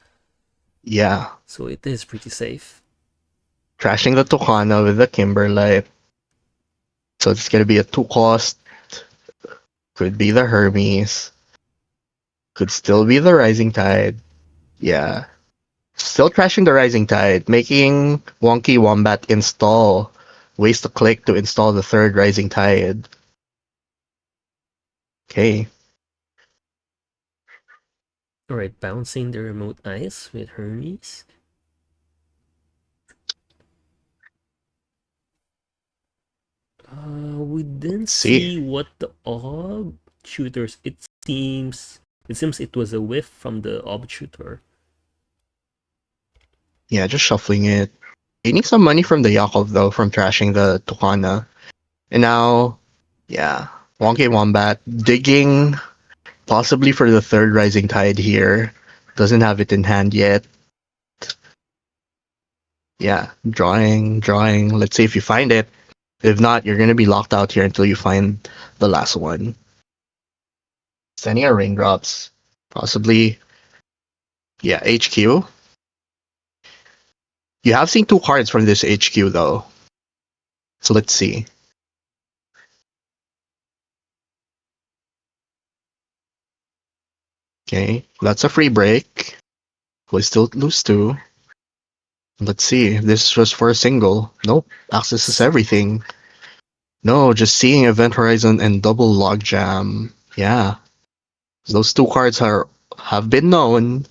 Yeah. so it is pretty safe. Trashing the Tucana with the Kimberlite. So it's gonna be a 2 cost. Could be the Hermes. Could still be the Rising Tide. Yeah. Still trashing the Rising Tide, making Wonky Wombat install. Waste a click to install the third Rising Tide. Okay. Alright, bouncing the remote ice with Hermes. We didn't Let's see. see what the orb shooters. It seems it was a whiff from the orb shooter. Yeah, just shuffling it. Gaining some money from the Yakov though, from trashing the Tucana. And now, yeah, Wonky Wombat digging possibly for the third Rising Tide here. Doesn't have it in hand yet. Yeah, drawing, drawing. Let's see if you find it. If not, you're gonna be locked out here until you find the last one. Sending a raindrops. Possibly, yeah, HQ. You have seen 2 cards from this HQ though. So let's see. Okay, that's a free break. We still lose 2. Let's see if this was for a single. Nope, accesses everything. No, just seeing Event Horizon and double Logjam. Yeah, those 2 cards have been known.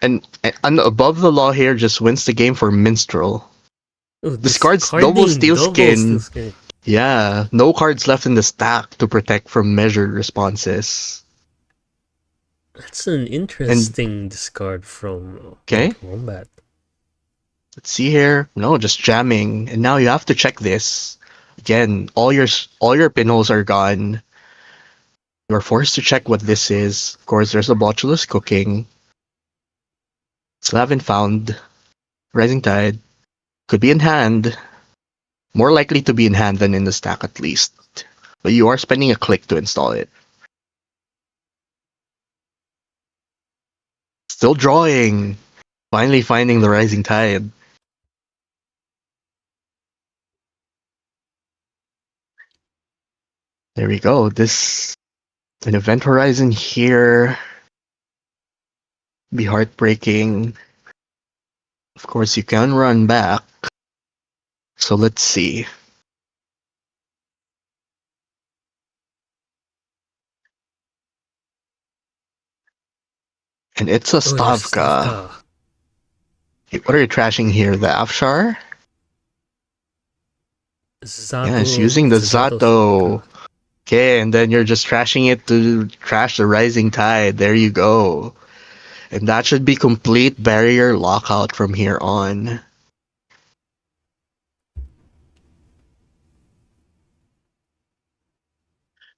And above the law here just wins the game for Minstrel. Oh, Discards double discarding steel double steel skin. skin. Yeah, no cards left in the stack to protect from measured responses. That's an And interesting discard from okay, Wonky Wombat. let's see here. No, just jamming. And now you have to check this. Again, all your pinholes are gone. You're forced to check what this is. Of course, there's a botulus cooking. Still haven't found Rising Tide. Could be in hand. More likely to be in hand than in the stack at least. But you are spending a click to install it. Still drawing. Finally finding the Rising Tide. There we go. This an event horizon here. Be heartbreaking. Of course, you can run back. So let's see. And it's a Oh, there's Stavka. Stavka. What are you trashing here? The Afshar? Yeah, it's Zato. using the It's a Zato Stavka. Zato. Okay, and then you're just trashing it to trash the Rising Tide. There you go. And that should be complete barrier lockout from here on.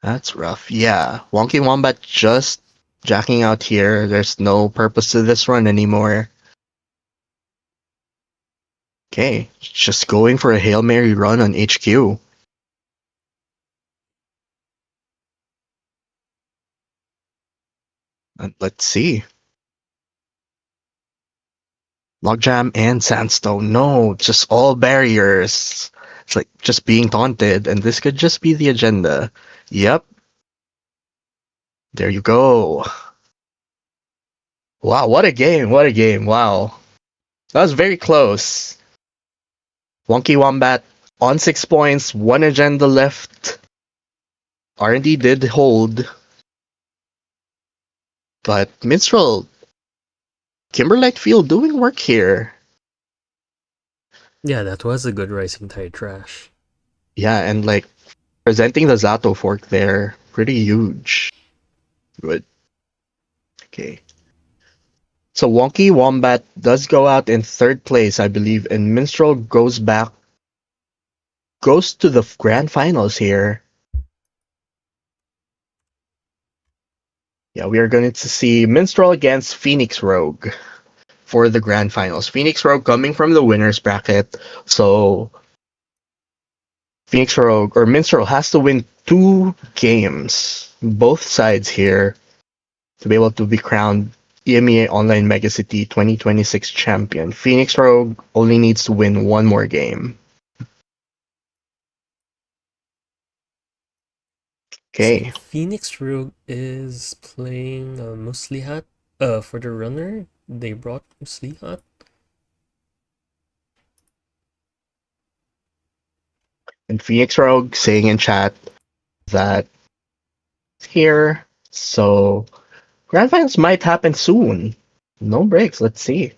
That's rough. Yeah, Wonky Wombat just jacking out here. There's no purpose to this run anymore. Okay, just going for a Hail Mary run on HQ. And let's see. Logjam and Sandstone. No, just all barriers. It's like just being taunted, and this could just be the agenda. Yep. There you go. Wow, what a game. What a game. Wow. That was very close. Wonky Wombat on 6 points, one agenda left. R&D did hold. But Minstrel, Kimberlite Field doing work here. Yeah, that was a good Rising Tide trash. Yeah, and like presenting the Zato fork there, pretty huge. Good. Okay. So Wonky Wombat does go out in third place, I believe, and Minstrel goes to the grand finals here. Yeah, we are going to see Minstrel against Phoenix Rogue for the grand finals. Phoenix Rogue coming from the winners bracket, so Phoenix Rogue or Minstrel has to win 2 games, both sides here, to be able to be crowned EMEA Online Megacity 2026 champion. Phoenix Rogue only needs to win 1 more game. So Okay. Phoenix Rogue is playing Muslihat. For the runner, they brought Muslihat. And Phoenix Rogue saying in chat that it's here, so grand finals might happen soon. No breaks, let's see.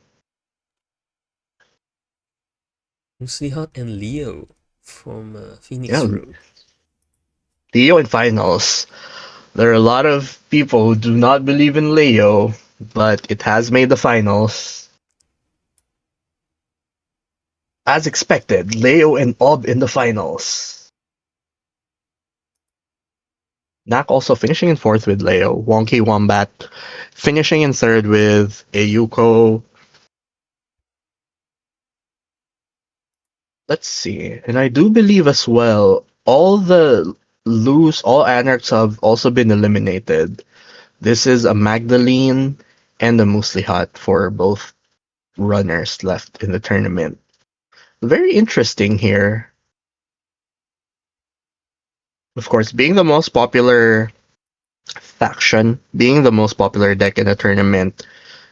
Muslihat and Leo from Phoenix Yeah, Rogue. Leo in finals. There are a lot of people who do not believe in Leo, but it has made the finals. As expected, Leo and Ob in the finals. Nak also finishing in fourth with Leo. Wonky Wombat finishing in third with Ayuko. Let's see. And I do believe as well, all Anarchs have also been eliminated. This is a Magdalene and a Muslihat for both runners left in the tournament. Very interesting here. Of course, being the most popular faction, being the most popular deck in the tournament,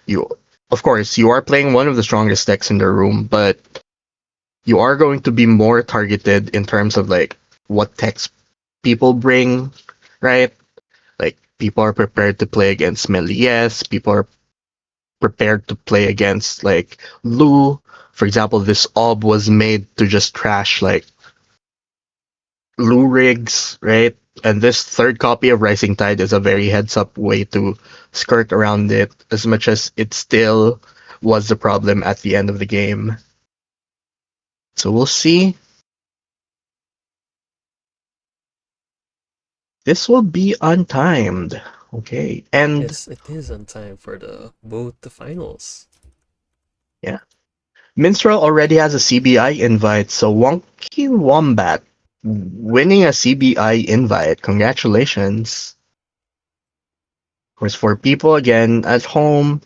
you of course you are playing one of the strongest decks in the room, but you are going to be more targeted in terms of like what techs people bring, right? Like people are prepared to play against Melies, people are prepared to play against like Lu. For example, this Ob was made to just trash like Lu rigs, right? And this third copy of Rising Tide is a very heads up way to skirt around it, as much as it still was the problem at the end of the game. So we'll see. This will be untimed. Okay. And Yes, it is on time for the both the finals. yeah. Minstrel already has a CBI invite, so Wonky Wombat winning a CBI invite. Congratulations. Of course, for people again at home,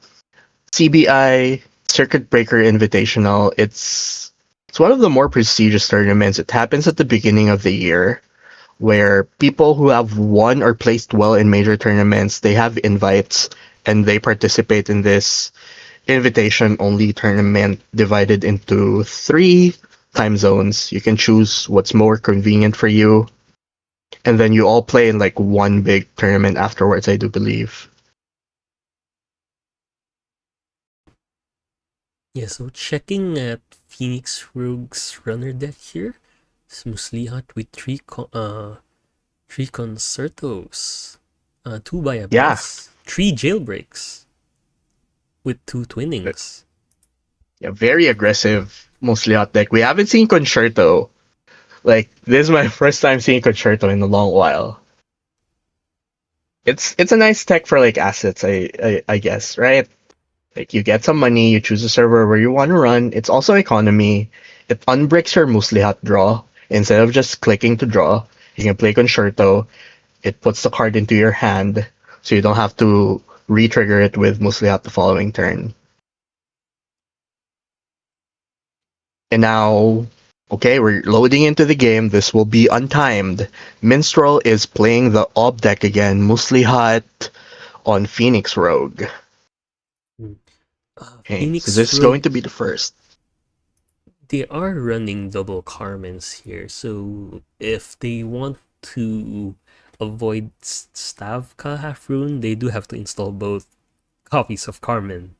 CBI Circuit Breaker Invitational. It's one of the more prestigious tournaments. It happens at the beginning of the year, where people who have won or placed well in major tournaments, they have invites and they participate in this invitation only tournament divided into 3 time zones. You can choose what's more convenient for you, and then you all play in like one big tournament afterwards, I do believe. Yeah, so checking at Phoenix Rogue's runner deck here, smoothly hot with three concertos, two Yeah, Bayabas, three jailbreaks with two twinnings. yeah, very aggressive, mostly hot deck. We haven't seen Concerto. Like this is my first time seeing Concerto in a long while. It's a nice tech for like assets, I guess, right? Like you get some money, you choose a server where you want to run. It's also economy. It unbricks your Musli Hot draw. Instead of just clicking to draw, you can play Concerto. It puts the card into your hand, so you don't have to re-trigger it with Musli Hot the following turn. And now, okay, we're loading into the game. This will be untimed. Minstrel is playing the Ob deck again, Musli Hot on Phoenix Rogue. Hmm. Okay, so Phoenix this is going Rogue, to be the first. they are running double Carmens here, so if they want to avoid Stavka half rune, they do have to install both copies of Carmen.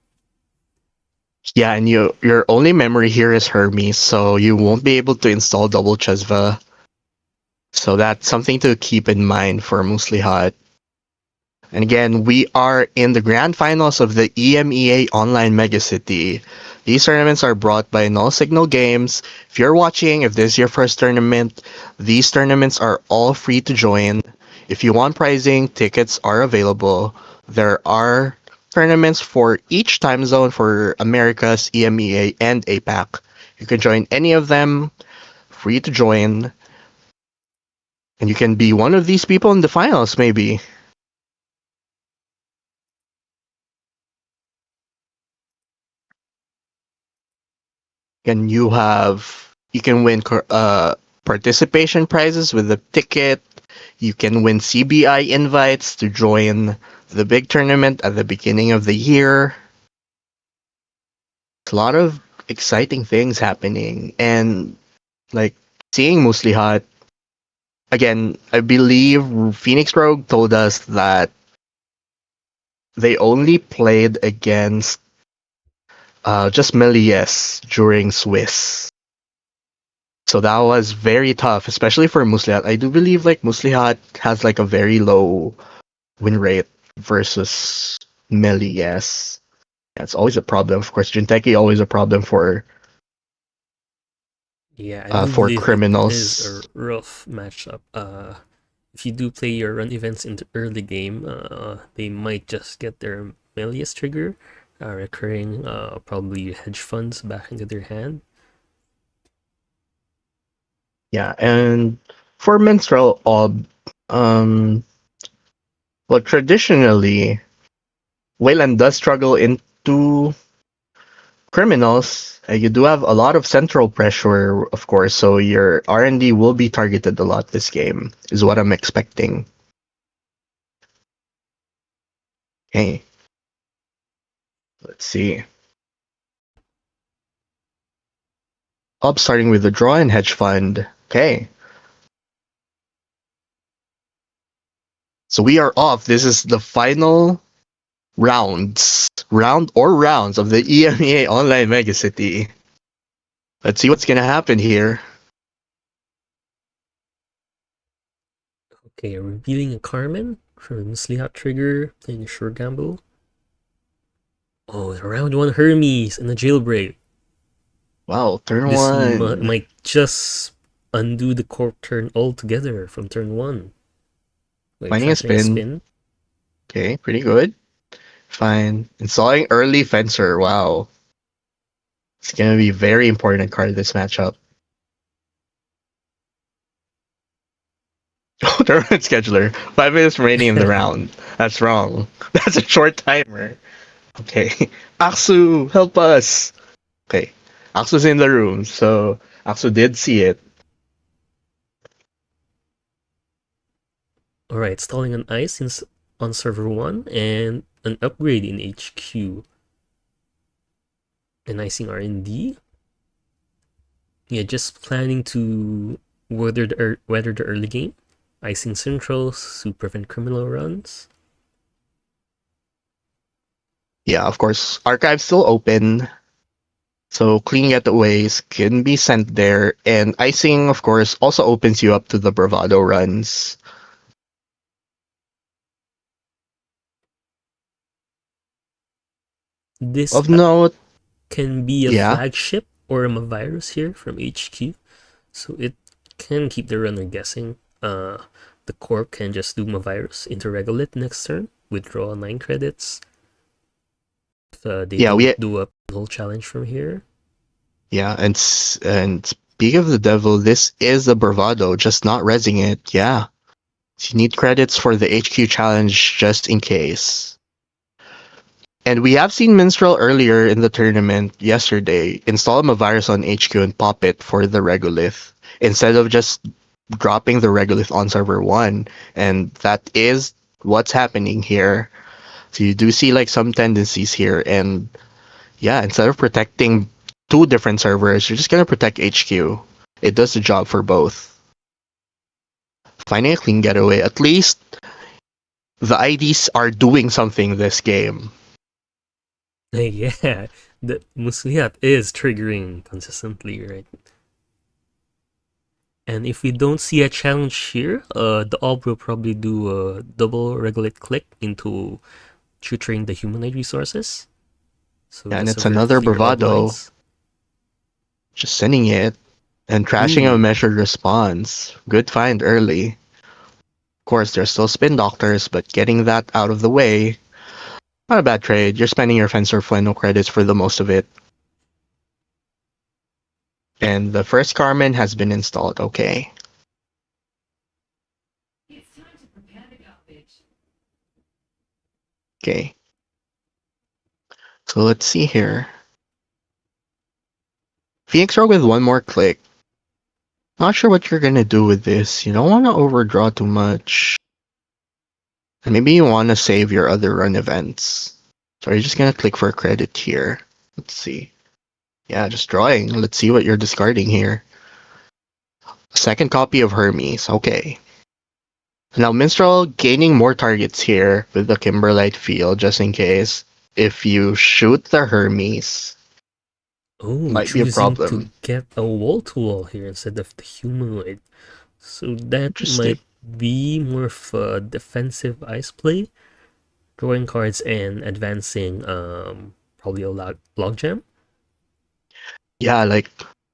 Yeah, and your only memory here is Hermes, so you won't be able to install double Chesva. So that's something to keep in mind for Muslihat. And again, we are in the grand finals of the EMEA Online Megacity. These tournaments are brought by Null Signal Games. If you're watching, if this is your first tournament, these tournaments are all free to join. If you want pricing, tickets are available. There are tournaments for each time zone for Americas, EMEA, and APAC. You can join any of them, free to join, and you can be one of these people in the finals, maybe. And you can win participation prizes with the ticket. You can win CBI invites to join the big tournament at the beginning of the year. It's a lot of exciting things happening, and like seeing Muslihat again. I believe Phoenix Rogue told us that they only played against just Melies during Swiss. So that was very tough, especially for Muslihat. I do believe like Muslihat has like a very low win rate versus Melee. Yes, that's always a problem. Of course, Jinteki always a problem Yeah, I do for believe it is a criminals. rough matchup. If you do play your run events in the early game, they might just get their Melius trigger, recurring probably hedge funds back into their hand. Yeah, and for Minstrel Ob, um, well, traditionally, Wayland does struggle into criminals. You do have a lot of central pressure, of course, so your R&D will be targeted a lot this game, is what I'm expecting. Okay, let's see. Up starting with the draw and hedge fund. Okay, so we are off. This is the final rounds of the EMEA Online Megacity. Let's see what's gonna happen here. Okay, revealing a Carmen from Slihat trigger, playing a Sure Gamble. Oh, round one Hermes and a jailbreak. Wow, turn This one. might just undo the corp turn altogether from turn one. Wait, Finding a trashing a spin. spin. Okay, pretty good. Fine. Installing early fencer. Wow. It's gonna be a very important card this matchup. Oh, tournament scheduler. 5 minutes remaining in the round. That's wrong. That's a short timer. Okay. Aksu, help us. Okay. Aksu's in the room, so Aksu did see it. Alright, installing an ice on server 1 and an upgrade in HQ. And icing R&D. Yeah, just planning to weather the early game. Icing centrals to prevent criminal runs. Yeah, of course. Archive's still open. So clean getaways can be sent there. And icing, of course, also opens you up to the bravado runs. This Of note, can be a yeah. flagship or a virus here from HQ. So it can keep the runner guessing. The corp can just do a virus into Regolith next turn, withdraw 9 credits. If they Yeah, don't we do a whole challenge from here. yeah, and speaking of the devil, this is a bravado, just not resing it. Yeah. So you need credits for the HQ challenge just in case. And we have seen Minstrel earlier in the tournament yesterday install a virus on HQ and pop it for the Regolith instead of just dropping the Regolith on server 1. And that is what's happening here. So you do see like some tendencies here. And yeah, instead of protecting two different servers, you're just going to protect HQ. It does the job for both. Finding a clean getaway. At least the IDs are doing something this game. Yeah, the Muslihat is triggering consistently, right? And if we don't see a challenge here, the Orb will probably do a double regulate click into tutoring the humanoid resources. So Yeah, and that's a it's very another clear bravado. Oblines. Just sending it and trashing a Ooh, measured response. Good find early. Of course, there's still spin doctors, but getting that out of the way, not a bad trade. You're spending your fencer flannel credits for the most of it. And the first Carmen has been installed. Okay. Okay. So let's see here. Phoenix Rogue with one more click. Not sure what you're gonna do with this. You don't want to overdraw too much. And maybe you want to save your other run events. So you're just gonna click for a credit here. Let's see. Yeah, just drawing. Let's see what you're discarding here. Second copy of Hermes. Okay. Now Minstrel gaining more targets here with the Kimberlite field just in case. If you shoot the Hermes, oh, might be a choosing to problem. get a wall-to-wall here instead of the humanoid. So that Interesting. might be more of a defensive ice play, drawing cards and advancing probably a logjam. Yeah, like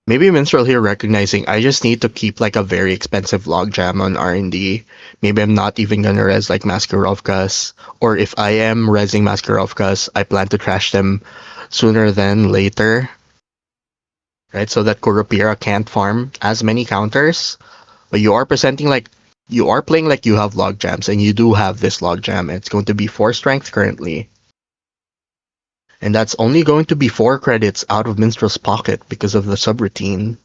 maybe Minstrel here recognizing I just need to keep like a very expensive logjam on R&D. Maybe I'm not even gonna res like Maskarovkas, or if I am resing Maskarovkas, I plan to trash them sooner than later, right? So that Kurupira can't farm as many counters. But you are presenting like you are playing like you have logjams, and you do have this logjam. It's going to be 4 strength currently. And that's only going to be 4 credits out of Minstrel's pocket because of the subroutine.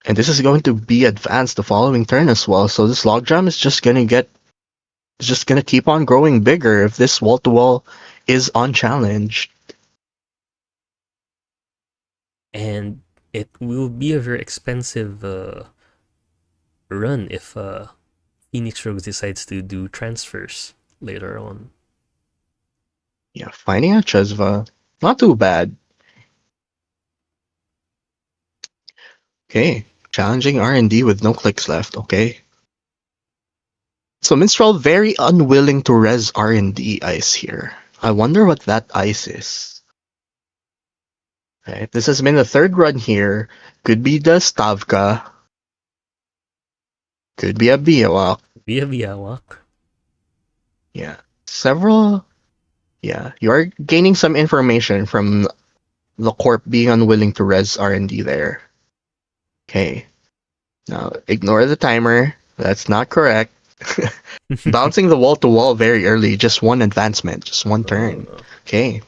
And this is going to be advanced the following turn as well. So this logjam is just gonna keep on growing bigger if this wall to wall is unchallenged. And it will be a very expensive run if Phoenix Rogue decides to do transfers later on. Yeah, finding a Chesva, not too bad. Okay, challenging R&D with no clicks left. Okay. So Minstrel very unwilling to res R&D ice here. I wonder what that ice is. Right, this has been the third run here. Could be the Stavka. Could be a Biawak. Via Biawak. Yeah. Several. Yeah. You are gaining some information from the corp being unwilling to res R&D there. Okay. Now, ignore the timer. That's not correct. Bouncing the wall to wall very early. Just one advancement. Just one turn. Oh, Okay.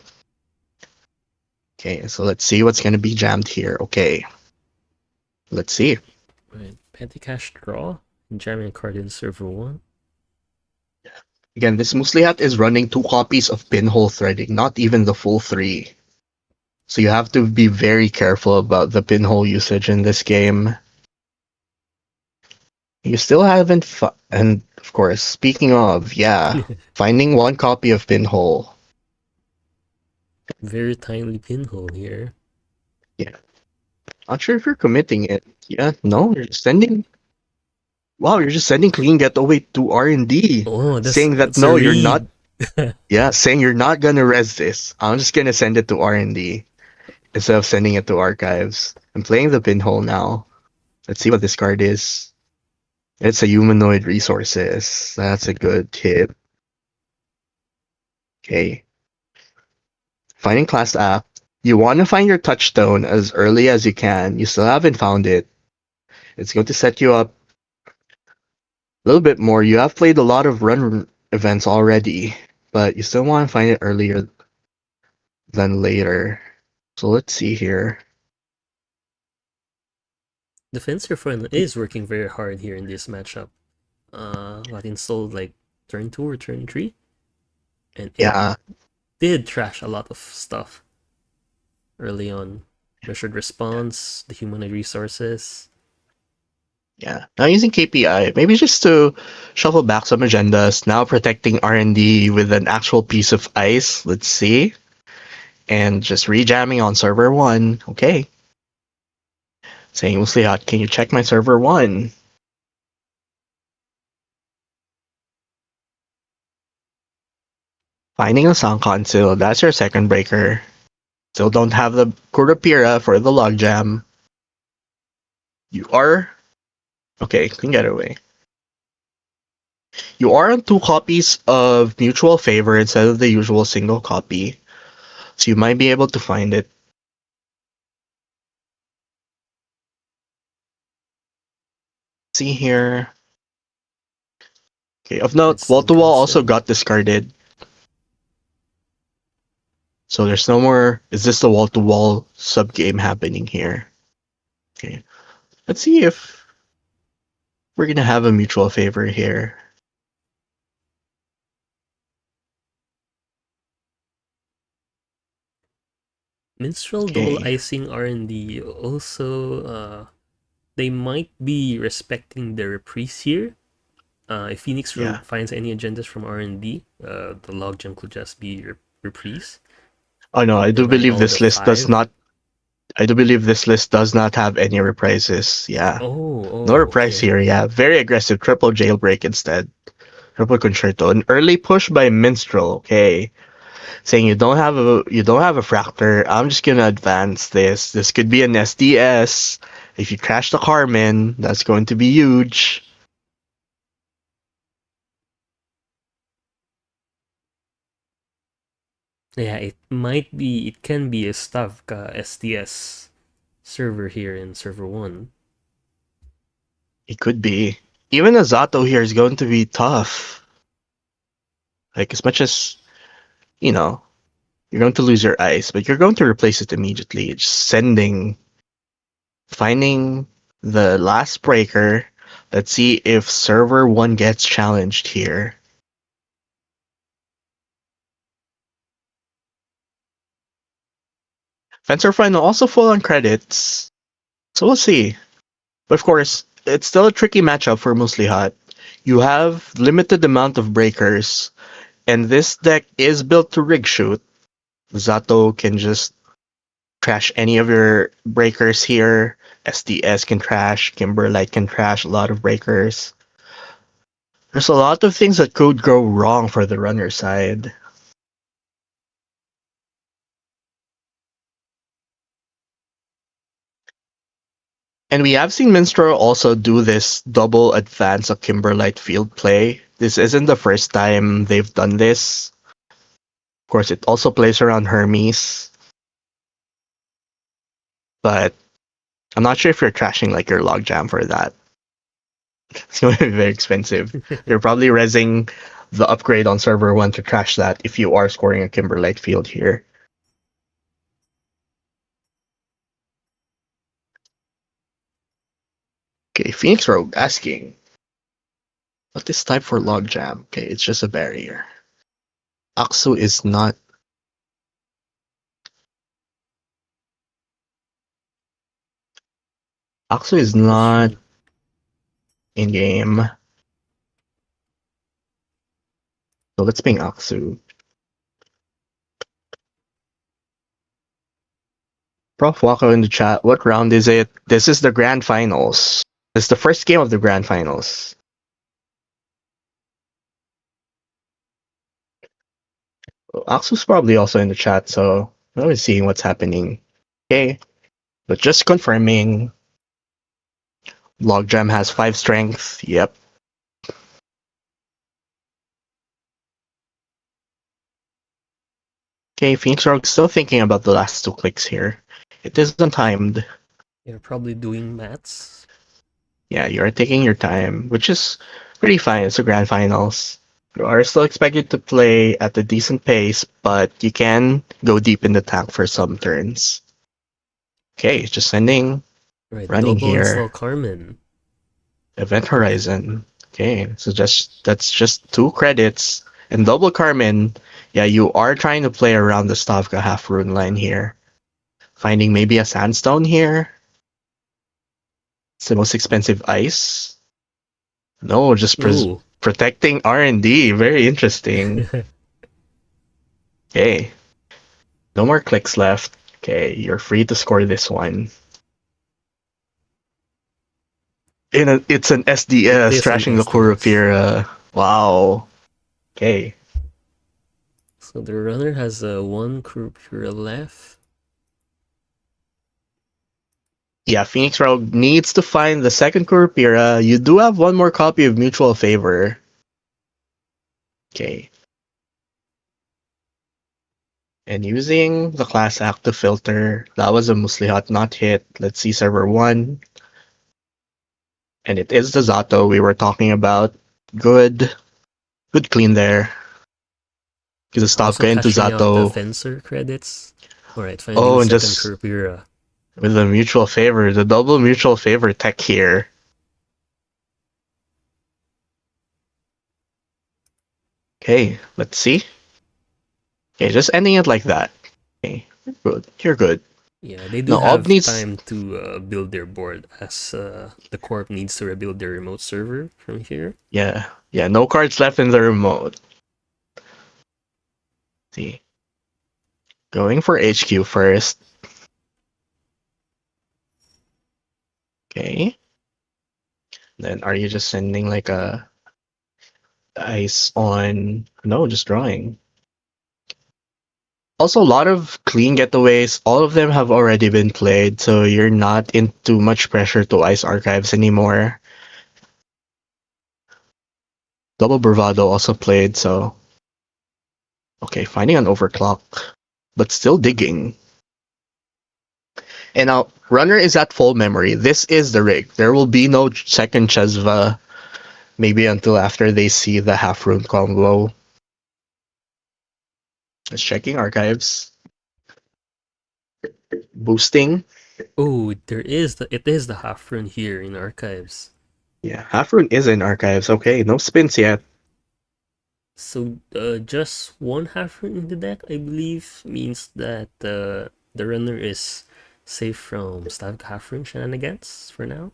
Okay, so let's see what's going to be jammed here. Okay. Let's see. right. Petty cash draw. Jamming a card in server 1. Again, this Muslihat is running 2 copies of pinhole threading, not even the full 3. So you have to be very careful about the pinhole usage in this game. You still haven't, and of course, speaking of, yeah, finding 1 copy of pinhole. Very tiny pinhole here. Yeah, not sure if you're committing it. Yeah, no, you're just sending. Wow, you're just sending clean getaway to R&D, Oh, saying that that's a no, you're not. read. Yeah, saying you're not gonna res this. I'm just gonna send it to R&D instead of sending it to archives. I'm playing the pinhole now. Let's see what this card is. It's a humanoid resources. That's a good tip. Okay. Finding class app. You want to find your touchstone as early as you can. You still haven't found it. It's going to set you up a little bit more. You have played a lot of run events already, but you still want to find it earlier than later. So let's see here. The Fencer Friend is working very hard here in this matchup. Got installed like turn 2 or turn 3. And it Yeah, did trash a lot of stuff early on. Measured response, the humanoid resources. yeah. Now using KPI, maybe just to shuffle back some agendas. Now protecting R&D with an actual piece of ice. Let's see. And just rejamming on server 1. Okay. Saying mostly hot, can you check my server 1? Finding a sound console, that's your second breaker. Still don't have the Kurapira for the logjam. You are... Okay, can get away. You are on 2 copies of Mutual Favor instead of the usual single copy. So you might be able to find it. See here. Okay, of note, Wall Redstone to Wall comes also in. got discarded. So there's no more... Is this the Wall to Wall sub-game happening here? Okay. Let's see if we're gonna have a Mutual Favor here. Minstrel double Okay. icing R&D also they might be respecting the reprise here. If Phoenix Yeah. finds any agendas from R&D, the logjam could just be reprise. Oh no, I They're do running believe all the this list does 5. not. I do believe this list does not have any reprises. Yeah, no reprise Okay. here. Yeah, very aggressive. Triple jailbreak instead. Triple concerto. An early push by Minstrel. Okay, saying you don't have a fractor. I'm just gonna advance this. This could be an SDS. If you crash the Carmen, that's going to be huge. Yeah, it can be a Stavka SDS server here in server 1. It could be. Even a Zato here is going to be tough. Like as much as you know, you're going to lose your ice, but you're going to replace it immediately. Just finding the last breaker. Let's see if server 1 gets challenged here. Fencer Final also full on credits, so we'll see. But of course, it's still a tricky matchup for Muslihat. You have limited amount of breakers, and this deck is built to rig shoot. Zato can just trash any of your breakers here. SDS can trash, Kimberlite can trash a lot of breakers. There's a lot of things that could go wrong for the runner side. And we have seen Minstrel also do this double advance of Kimberlite field play. This isn't the first time they've done this. Of course, it also plays around Hermes, but I'm not sure if you're trashing like your logjam for that. It's going to be very expensive. You're probably resing the upgrade on server 1 to trash that if you are scoring a Kimberlite field here. Okay, Phoenix Rogue asking, what is type for logjam? Okay, it's just a barrier. Aksu is not. Aksu is not in game. So let's ping Aksu. Prof Wako in the chat, what round is it? This is the grand finals. This is the first game of the grand finals. Aksu's probably also in the chat, so I was seeing what's happening. Okay, but just confirming. Logjam has 5 strength. Yep. Okay, Phoenix Rogue still thinking about the last 2 clicks here. It isn't timed. You're probably doing maths. Yeah, you're taking your time, which is pretty fine. It's the grand finals. You are still expected to play at a decent pace, but you can go deep in the tank for some turns. Okay, just sending, Right, running double here. install Carmen. Event Horizon. Okay, so that's just 2 credits. And double Carmen, yeah, you are trying to play around the Stavka half rune line here. Finding maybe a sandstone here. It's the most expensive ice. No, just protecting R&D. Very interesting. Okay. No more clicks left. Okay, you're free to score this one. It's an SDS It is an trashing the SDS. Kurapira. Wow. Okay. So the runner has 1 Kurapira left. Yeah, Phoenix Rogue needs to find the second Kurapira. You do have 1 more copy of Mutual Favor. Okay. And using the class act to filter, that was a Muslihat not hit. Let's see server 1. And it is the Zato we were talking about. Good. Good clean there. Because the Also Stavka into cashing out the Zato. Fencer credits. Alright, finding Oh, the and second just Kurapira. with the mutual favor, the double mutual favor tech here. Okay, let's see. Okay, just ending it like that. Okay, you're good. You're good. Yeah, they do Now, Ob have needs. time to build their board as the Corp needs to rebuild their remote server from here. Yeah, no cards left in the remote. See. Going for HQ first. Okay. Then are you just sending like a ice on? No, just drawing. Also, a lot of clean getaways. All of them have already been played, so you're not in too much pressure to ice archives anymore. Double Bravado also played, so okay, finding an overclock, but still digging. And now runner is at full memory. This is the rig. There will be no second Chesva, maybe until after they see the half rune combo. Just checking archives. Boosting. Oh, it is the half rune here in archives. Yeah, half rune is in archives. Okay, no spins yet. So just 1 half rune in the deck, I believe, means that the runner is safe from Stavka half rune shenanigans for now.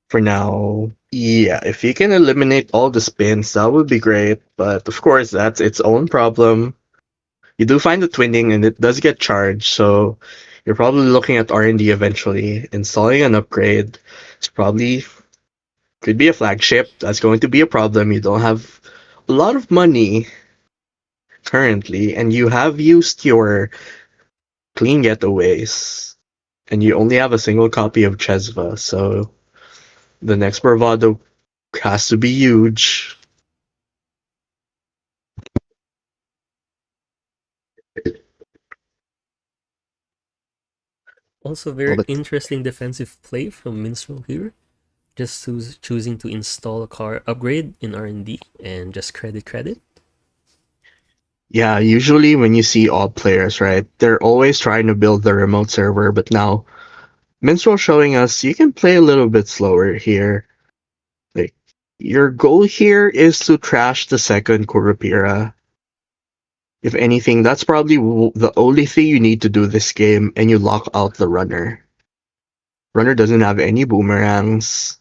For now, yeah, if you can eliminate all the spins, that would be great. But of course, that's its own problem. You do find the twinning, and it does get charged, so you're probably looking at R&D eventually. Installing an upgrade is probably could be a flagship. That's going to be a problem. You don't have a lot of money currently, and you have used your clean getaways. And you only have a single copy of Chesva, so the next Bravado has to be huge. Also, Well, very but interesting defensive play from Minstrel here. Just choosing to install a car upgrade in R&D and just credit. yeah, usually when you see odd players, right, they're always trying to build the remote server, but now Minstrel showing us you can play a little bit slower here. Like, your goal here is to trash the second Kurapira. If anything, that's probably the only thing you need to do this game, and you lock out the runner. Runner doesn't have any boomerangs.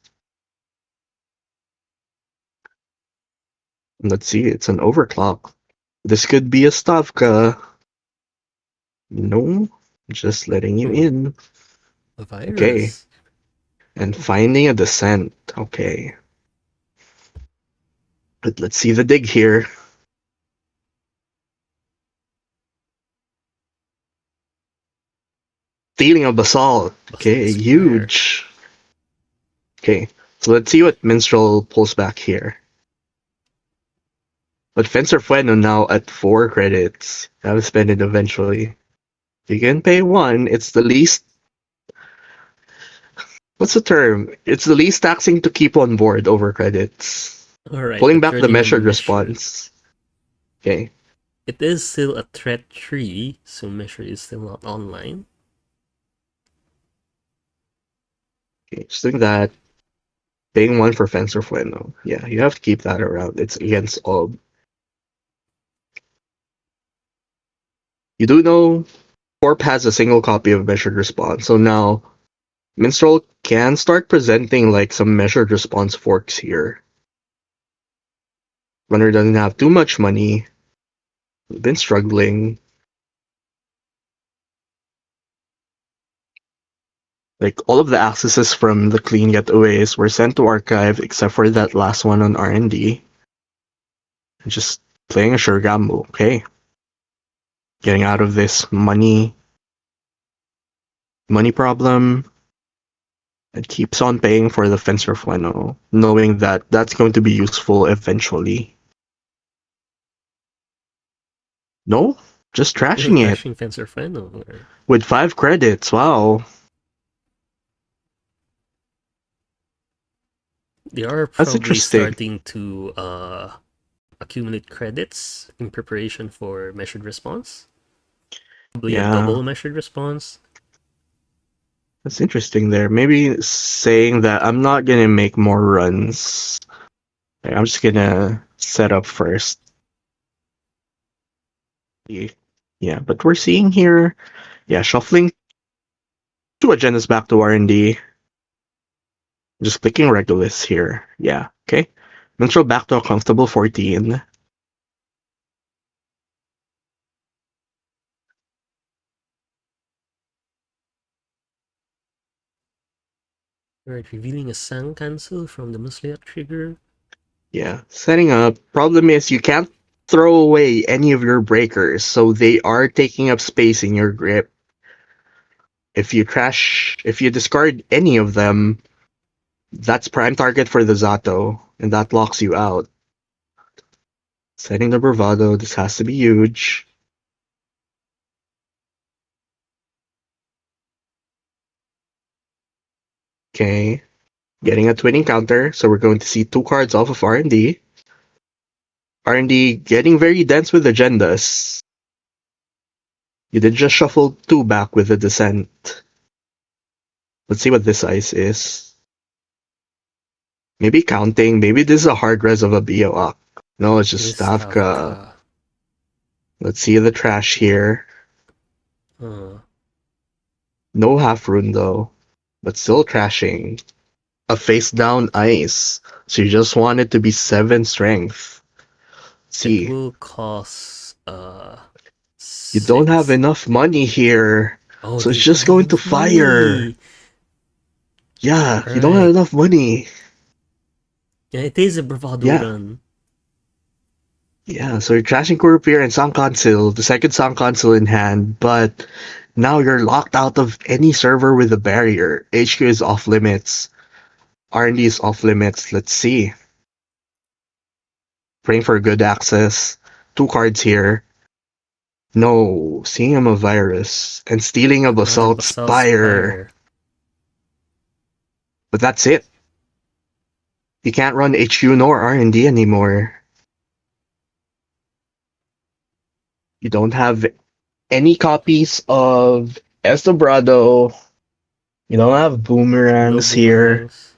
Let's see, it's an overclock. This could be a Stavka. No, just letting you Hmm, in. a Okay. virus. And finding a descent. Okay. But let's see the dig here. Feeling of basalt. Basalt Okay, Square. huge. Okay, so let's see what Minstrel pulls back here. But Fencer Fueno now at 4 credits. Have to spend it eventually. You can pay 1. It's the least. What's the term? It's the least taxing to keep on board over credits. Alright, Pulling that's back the running on the measured measure. response. Okay. It is still a threat tree, so measure is still not online. Okay, just doing that. Paying 1 for Fencer Fueno. Yeah, you have to keep that around. It's against all. You do know Corp has a single copy of measured response, so now Minstrel can start presenting like some measured response forks here. Runner doesn't have too much money. Been struggling. Like all of the accesses from the clean getaways were sent to archive except for that last one on R&D. Just playing a sure gamble. Okay. Getting out of this money problem. It keeps on paying for the Fencer Fueno, knowing that that's going to be useful eventually. No, just Still trashing it trashing Fencer Final. with 5 credits. Wow, They are that's probably interesting. starting to accumulate credits in preparation for measured response. Probably a Yeah, double measured response. that's interesting there. Maybe saying that I'm not gonna make more runs. Like, I'm just gonna set up first. Yeah, but we're seeing here, yeah, shuffling 2 agendas back to R&D. Just clicking Regulus here. Yeah, okay. Minstrel back to a comfortable 14. Right, revealing a Sang cancel from the Musliat trigger. Yeah, setting up. Problem is you can't throw away any of your breakers, so they are taking up space in your grip. If you discard any of them, that's prime target for the Zato, and that locks you out. Setting the Bravado, this has to be huge. Okay, getting a twinning counter, so we're going to see 2 cards off of R&D. R&D getting very dense with agendas. You did just shuffle 2 back with the Descent. Let's see what this ice is. Maybe counting. Maybe this is a hard res of a BOA. No, it's It just is Stavka. Stavka. Let's see the trash here. Uh, No half rune though, but still trashing. A face down ice. So you just want it to be 7 strength. it See, will cost you don't have 6. enough money here. Oh, So it's they don't just have going to enough fire. money. Yeah, you don't have Alright. enough money. Yeah, it is a bravado Yeah. run. Yeah, so you're trashing Kurupir and Song Consul, the second Song Consul in hand, but Now you're locked out of any server with a barrier. HQ is off limits. R&D is off limits. Let's see. Praying for good access. 2 cards here. No, seeing him a virus and stealing a Another basalt Basalt spire. Spire. But that's it. You can't run HU nor R&D anymore. You don't have any copies of Estebrado. You don't have No boomerangs here. boomerangs.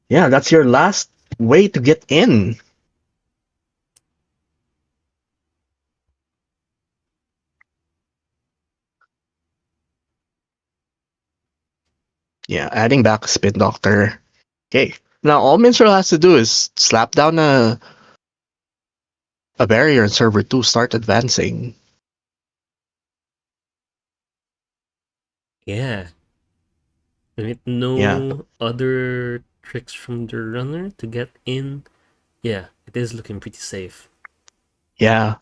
Yeah, that's your last way to get in. Yeah, adding back a Spin Doctor. Okay. Now all Minstrel has to do is slap down a barrier in server 2, start advancing. Yeah. With Yeah. no other tricks from the runner to get in, yeah, it is looking pretty safe. Yeah.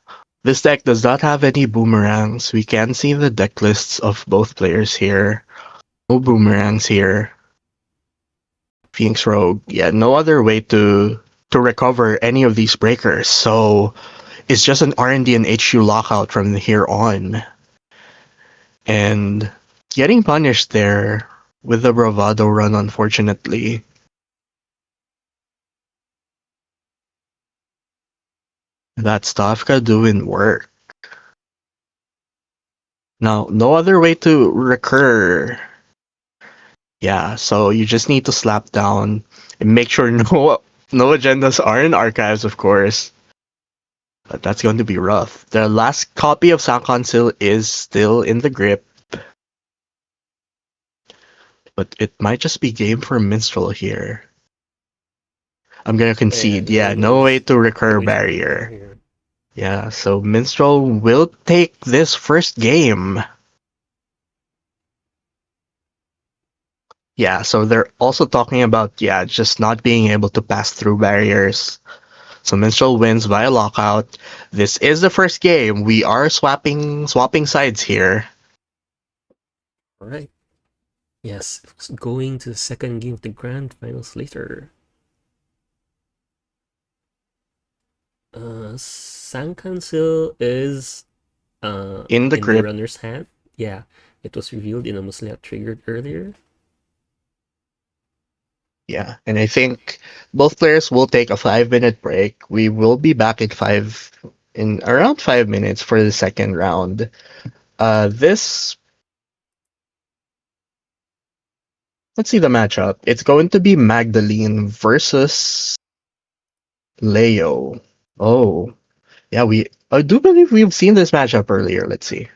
This deck does not have any boomerangs. We can see the deck lists of both players here. No boomerangs here. Phoenix Rogue. Yeah, no other way to recover any of these breakers. So it's just an R&D and HU lockout from here on. And getting punished there with the bravado run, unfortunately. That Stavka doing work. Now, no other way to recur. Yeah, so you just need to slap down and make sure no agendas are in archives, of course. But that's going to be rough. The last copy of Sound Council is still in the grip, but it might just be game for Minstrel here. I'm gonna Yeah, concede. Yeah, no way to no recur way to recur barrier. here. Yeah, so Minstrel will take this first game. Yeah, so they're also talking about, yeah, just not being able to pass through barriers. So Minstrel wins via lockout. This is the first game. We are swapping sides here. Alright. Yes, going to the second game of the grand finals later. Sang Council is In the in the grip. runner's hand. Yeah, it was revealed in a Muslia triggered earlier. Yeah, and I think both players will take a 5 minute break. We will be back in around 5 minutes for the second round. This let's see the matchup. It's going to be Magdalene versus Leo. Oh, yeah, I do believe we've seen this matchup earlier. Let's see.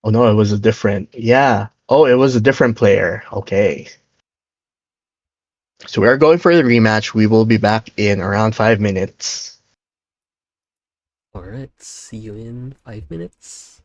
Oh no, it was a different. Yeah. Oh, it was a different player. Okay. So we are going for the rematch. We will be back in around 5 minutes. Alright, see you in 5 minutes.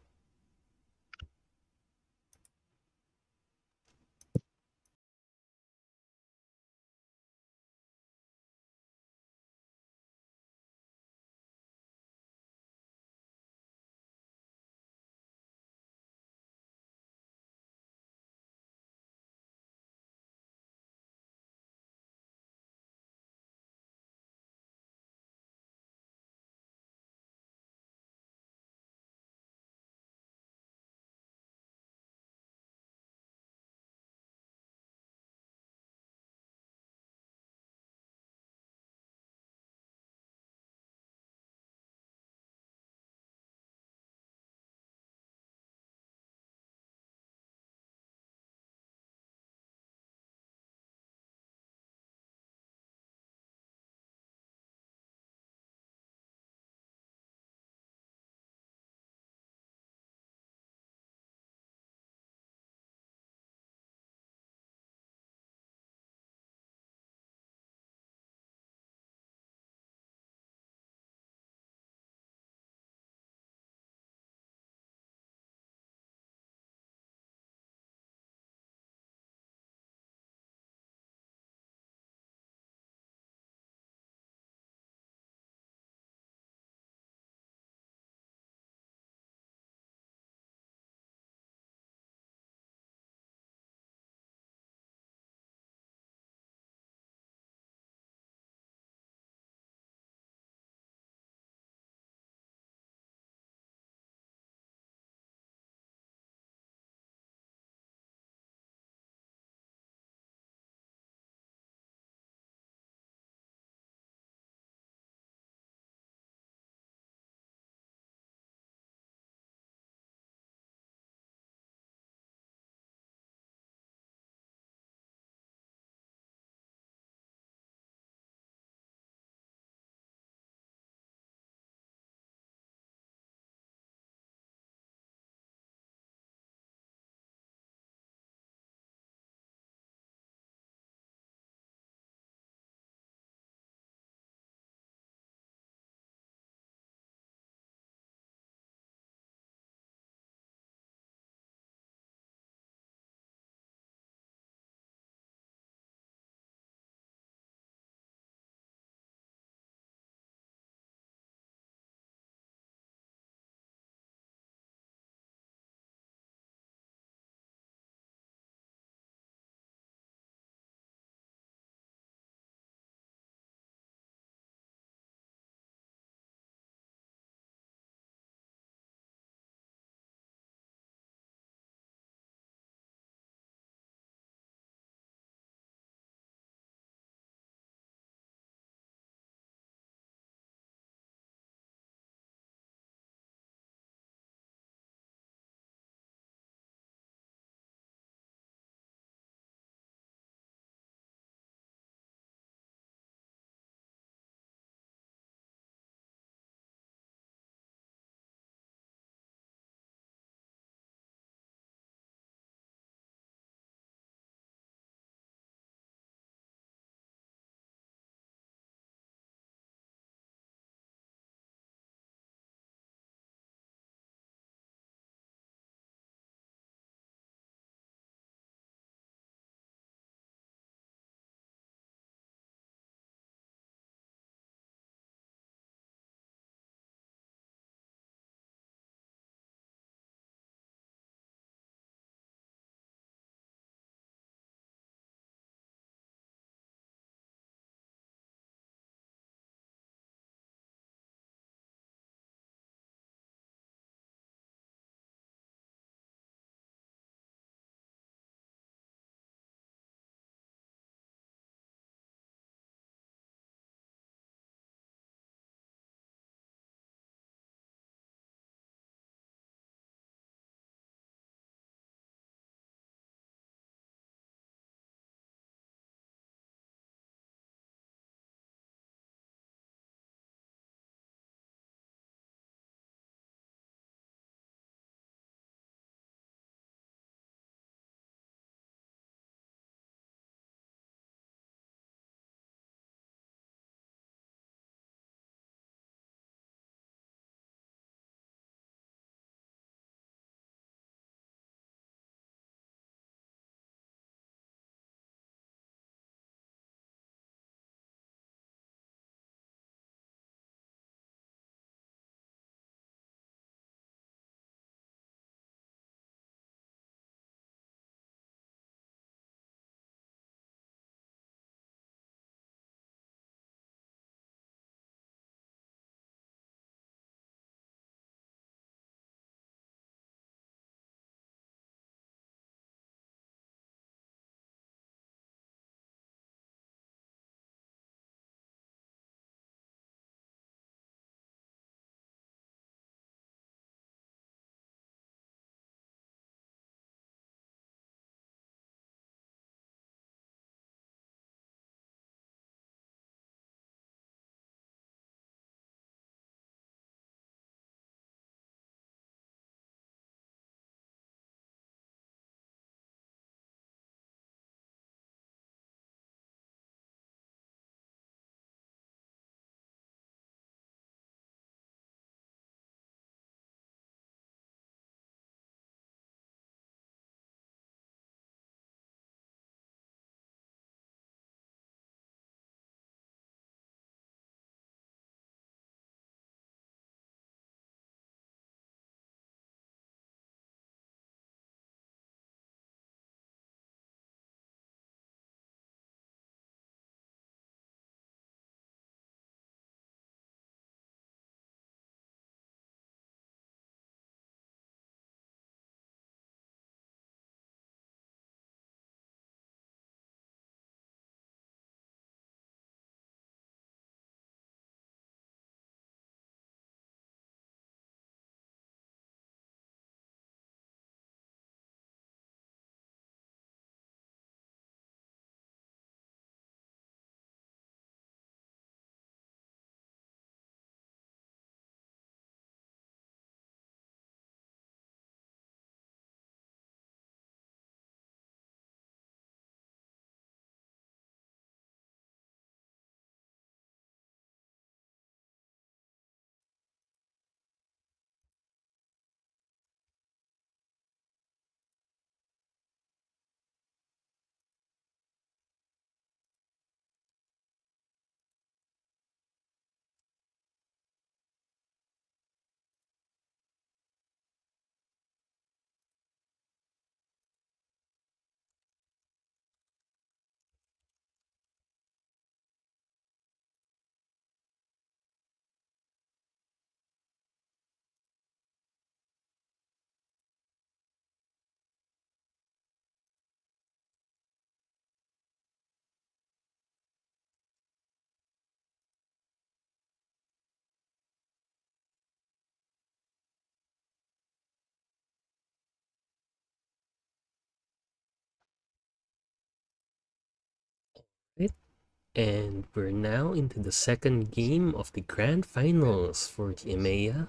And we're now into the second game of the grand finals for the EMEA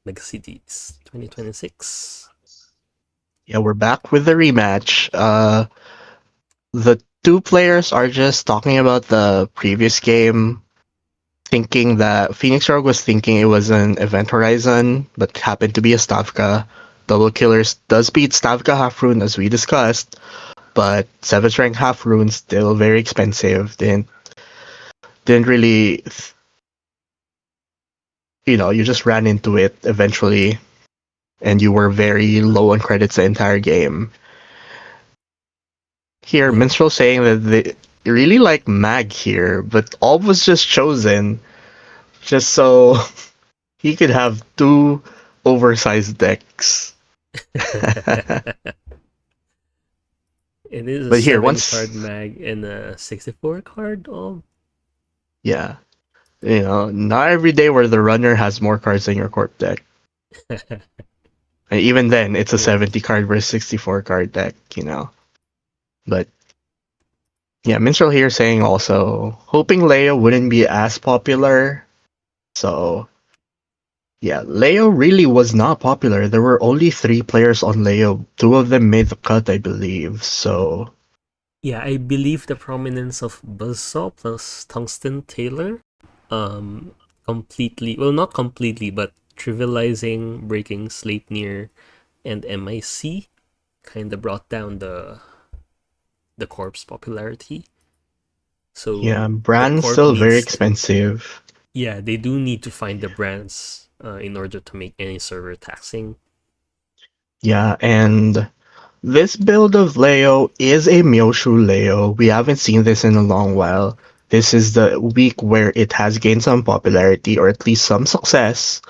Megacities 2026. Yeah, we're back with the rematch. The two players are just talking about the previous game, thinking that Phoenix Rogue was thinking it was an Event Horizon, but happened to be a Stavka. Double Killers does beat Stavka half rune as we discussed, but 7th rank half rune still very expensive. Didn't really, you just ran into it eventually, and you were very low on credits the entire game. Here, Yeah, Minstrel saying that they really like Mag here, but Alb was just chosen just so he could have two oversized decks. it is a But here, 70 card once, mag and a 64 card. Oh, yeah, not every day where the runner has more cards than your corp deck. And even then, it's a yeah. 70 card versus 64 card deck. But yeah, Minstrel here saying also, hoping Leo wouldn't be as popular. So yeah, Leo really was not popular. There were only 3 players on Leo. 2 of them made the cut, I believe. So Yeah, I believe the prominence of Buzzsaw plus Tungsten Taylor um completely, well, not completely, but trivializing breaking Sleipnir and MIC kind of brought down the corp's popularity. yeah, So the Brand's corp still very needs to, expensive. yeah, they do need to find the brands in order to make any server taxing. Yeah, and this build of Leo is a Myoshu Leo. We haven't seen this in a long while. This is the week where it has gained some popularity or at least some success.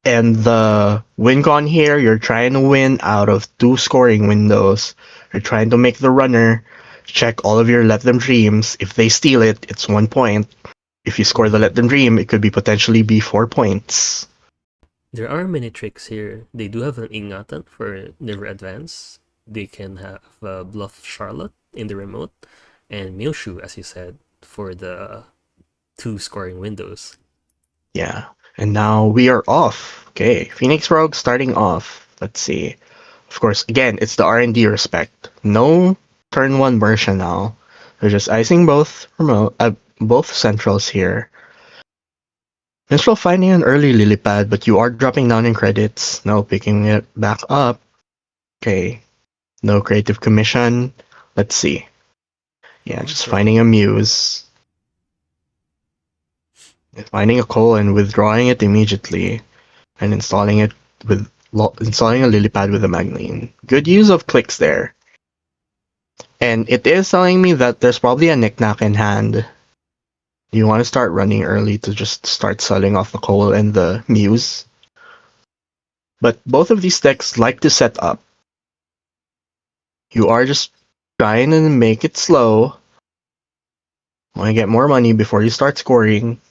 And the win con here, you're trying to win out of 2 scoring windows. You're trying to make the runner check all of your let them dreams. If they steal it, it's 1 point. If you score the let them dream, it could be potentially be 4 points. There are many tricks here. They do have an Ingatan for Never Advance. They can have Bluff Charlotte in the remote, and Milshu, as you said, for the 2 scoring windows. Yeah. And now we are off. Okay, Phoenix Rogue starting off. Let's see. Of course, again, it's the R&D respect. No turn 1 Mersha now. They're just icing both centrals here. Minstrel finding an early lily pad, but you are dropping down in credits. No picking it back up. Okay. No creative commission. Let's see. Yeah, just Okay. finding a muse. Finding a coal and withdrawing it immediately. And installing a lily pad with a magnet. Good use of clicks there. And it is telling me that there's probably a knickknack in hand. You want to start running early to just start selling off the coal and the muse. But both of these decks like to set up. You are just trying to make it slow. Want to get more money before you start scoring.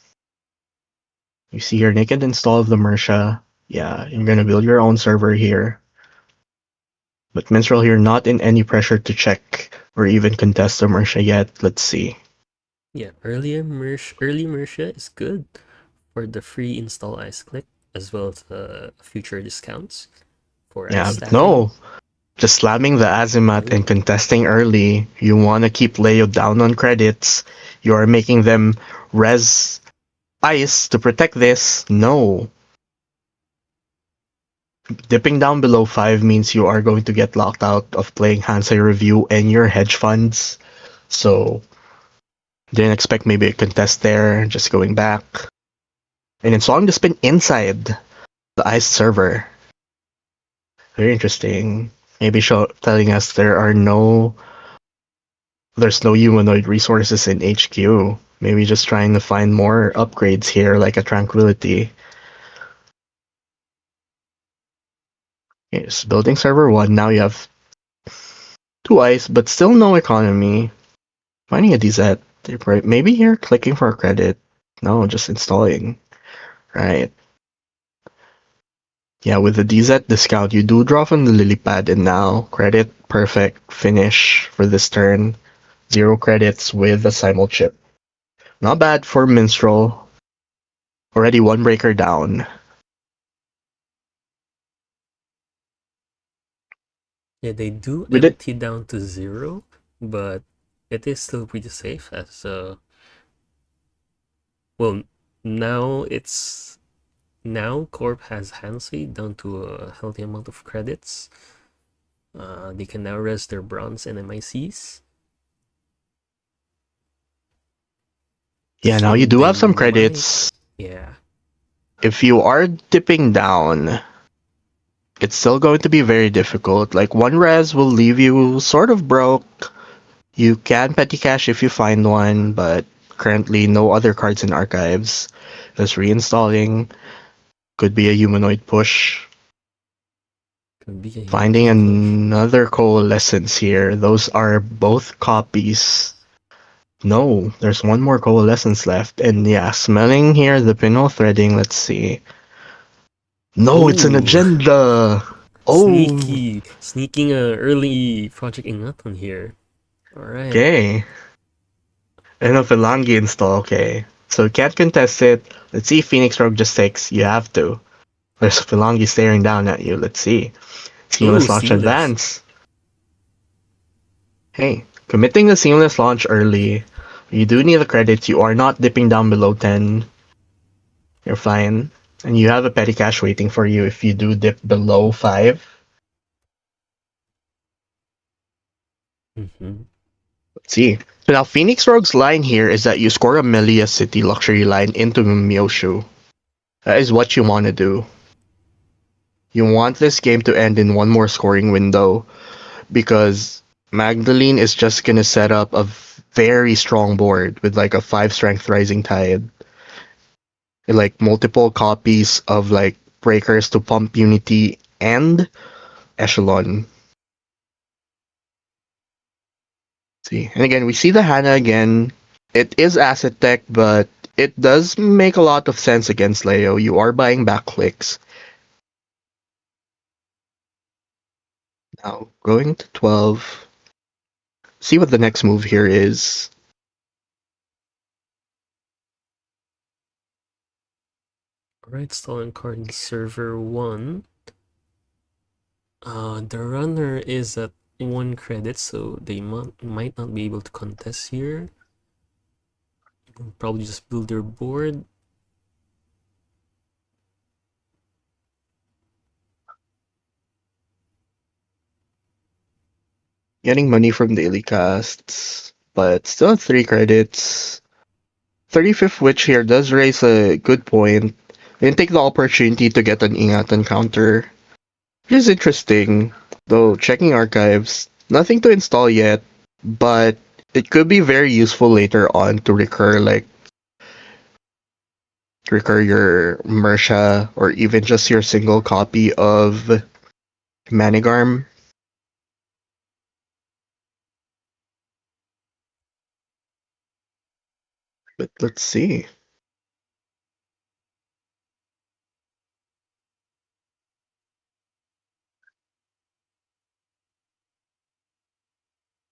You see your naked install of the Mersha. Yeah, you're gonna build your own server here. But Minstrel here not in any pressure to check or even contest the Mersha yet. Let's see. Yeah, early Mersha is good for the free install Ice Click, as well as future discounts for ice Yeah, but stacking. no. Just slamming the Azimat and Ooh. contesting early. You want to keep Leo down on credits. You are making them res ice to protect this. No. Dipping down below 5 means you are going to get locked out of playing Hansei Review and your hedge funds. So, didn't expect maybe a contest there, just going back. And installing the spin inside the ice server. Very interesting. Maybe telling us there's no humanoid resources in HQ. Maybe just trying to find more upgrades here, like a Tranquility. Yes, building server 1, now you have 2 ice, but still no economy. Finding a DZ. Maybe here clicking for a credit. No, just installing. Right. Yeah, with the DZ discount, you do draw from the lily pad, and now credit, perfect, finish for this turn. 0 credits with a simul chip. Not bad for Minstrel. Already one breaker down. Yeah, they do With it, empty down to 0, but it is still pretty safe as well, now it's now Corp has Hansei down to a healthy amount of credits. They can now res their bronze and MICs. yeah, now you do have some They might, credits. yeah, If you are dipping down, it's still going to be very difficult. Like, one res will leave you sort of broke. You can petty cash if you find one, but currently no other cards in archives. Just reinstalling. Could be a humanoid push. could be a Finding humanoid push. another coalescence here. Those are both copies. No, there's one more coalescence left. And yeah, smelling here the pinhole threading. Let's see. No, it's an Oh, agenda. Oh, sneaky, sneaking a early Project Ingatan here. All right. okay. And a Philangi install. Okay. So you can't contest it. Let's see if Phoenix Rogue just takes. You have to. There's a Philangi staring down at you. Let's see. Oh, Seamless launch seamless. advance. Hey, committing the seamless launch early. You do need the credits. You are not dipping down below 10. You're fine. And you have a petty cash waiting for you if you do dip below 5. Mm-hmm. Let's see. So now Phoenix Rogue's line here is that you score a Melia City luxury line into Myoshu. That is what you want to do. You want this game to end in one more scoring window because Magdalene is just gonna set up a very strong board with like a 5 strength rising tide. And like multiple copies of like breakers to pump Unity and Echelon. See. And again, we see the Hana again. It is asset tech, but it does make a lot of sense against Leo. You are buying back clicks. Now, going to 12. See what the next move here is. All right, stolen card server 1. The runner is at 1 credit, so they might not be able to contest here. Probably just build their board. Getting money from daily casts, but still at 3 credits. 35th Witch here does raise a good point. Didn't take the opportunity to get an Ingatan counter. Which is interesting, though checking archives, nothing to install yet, but it could be very useful later on to recur your Mersha or even just your single copy of Manigarm. But let's see.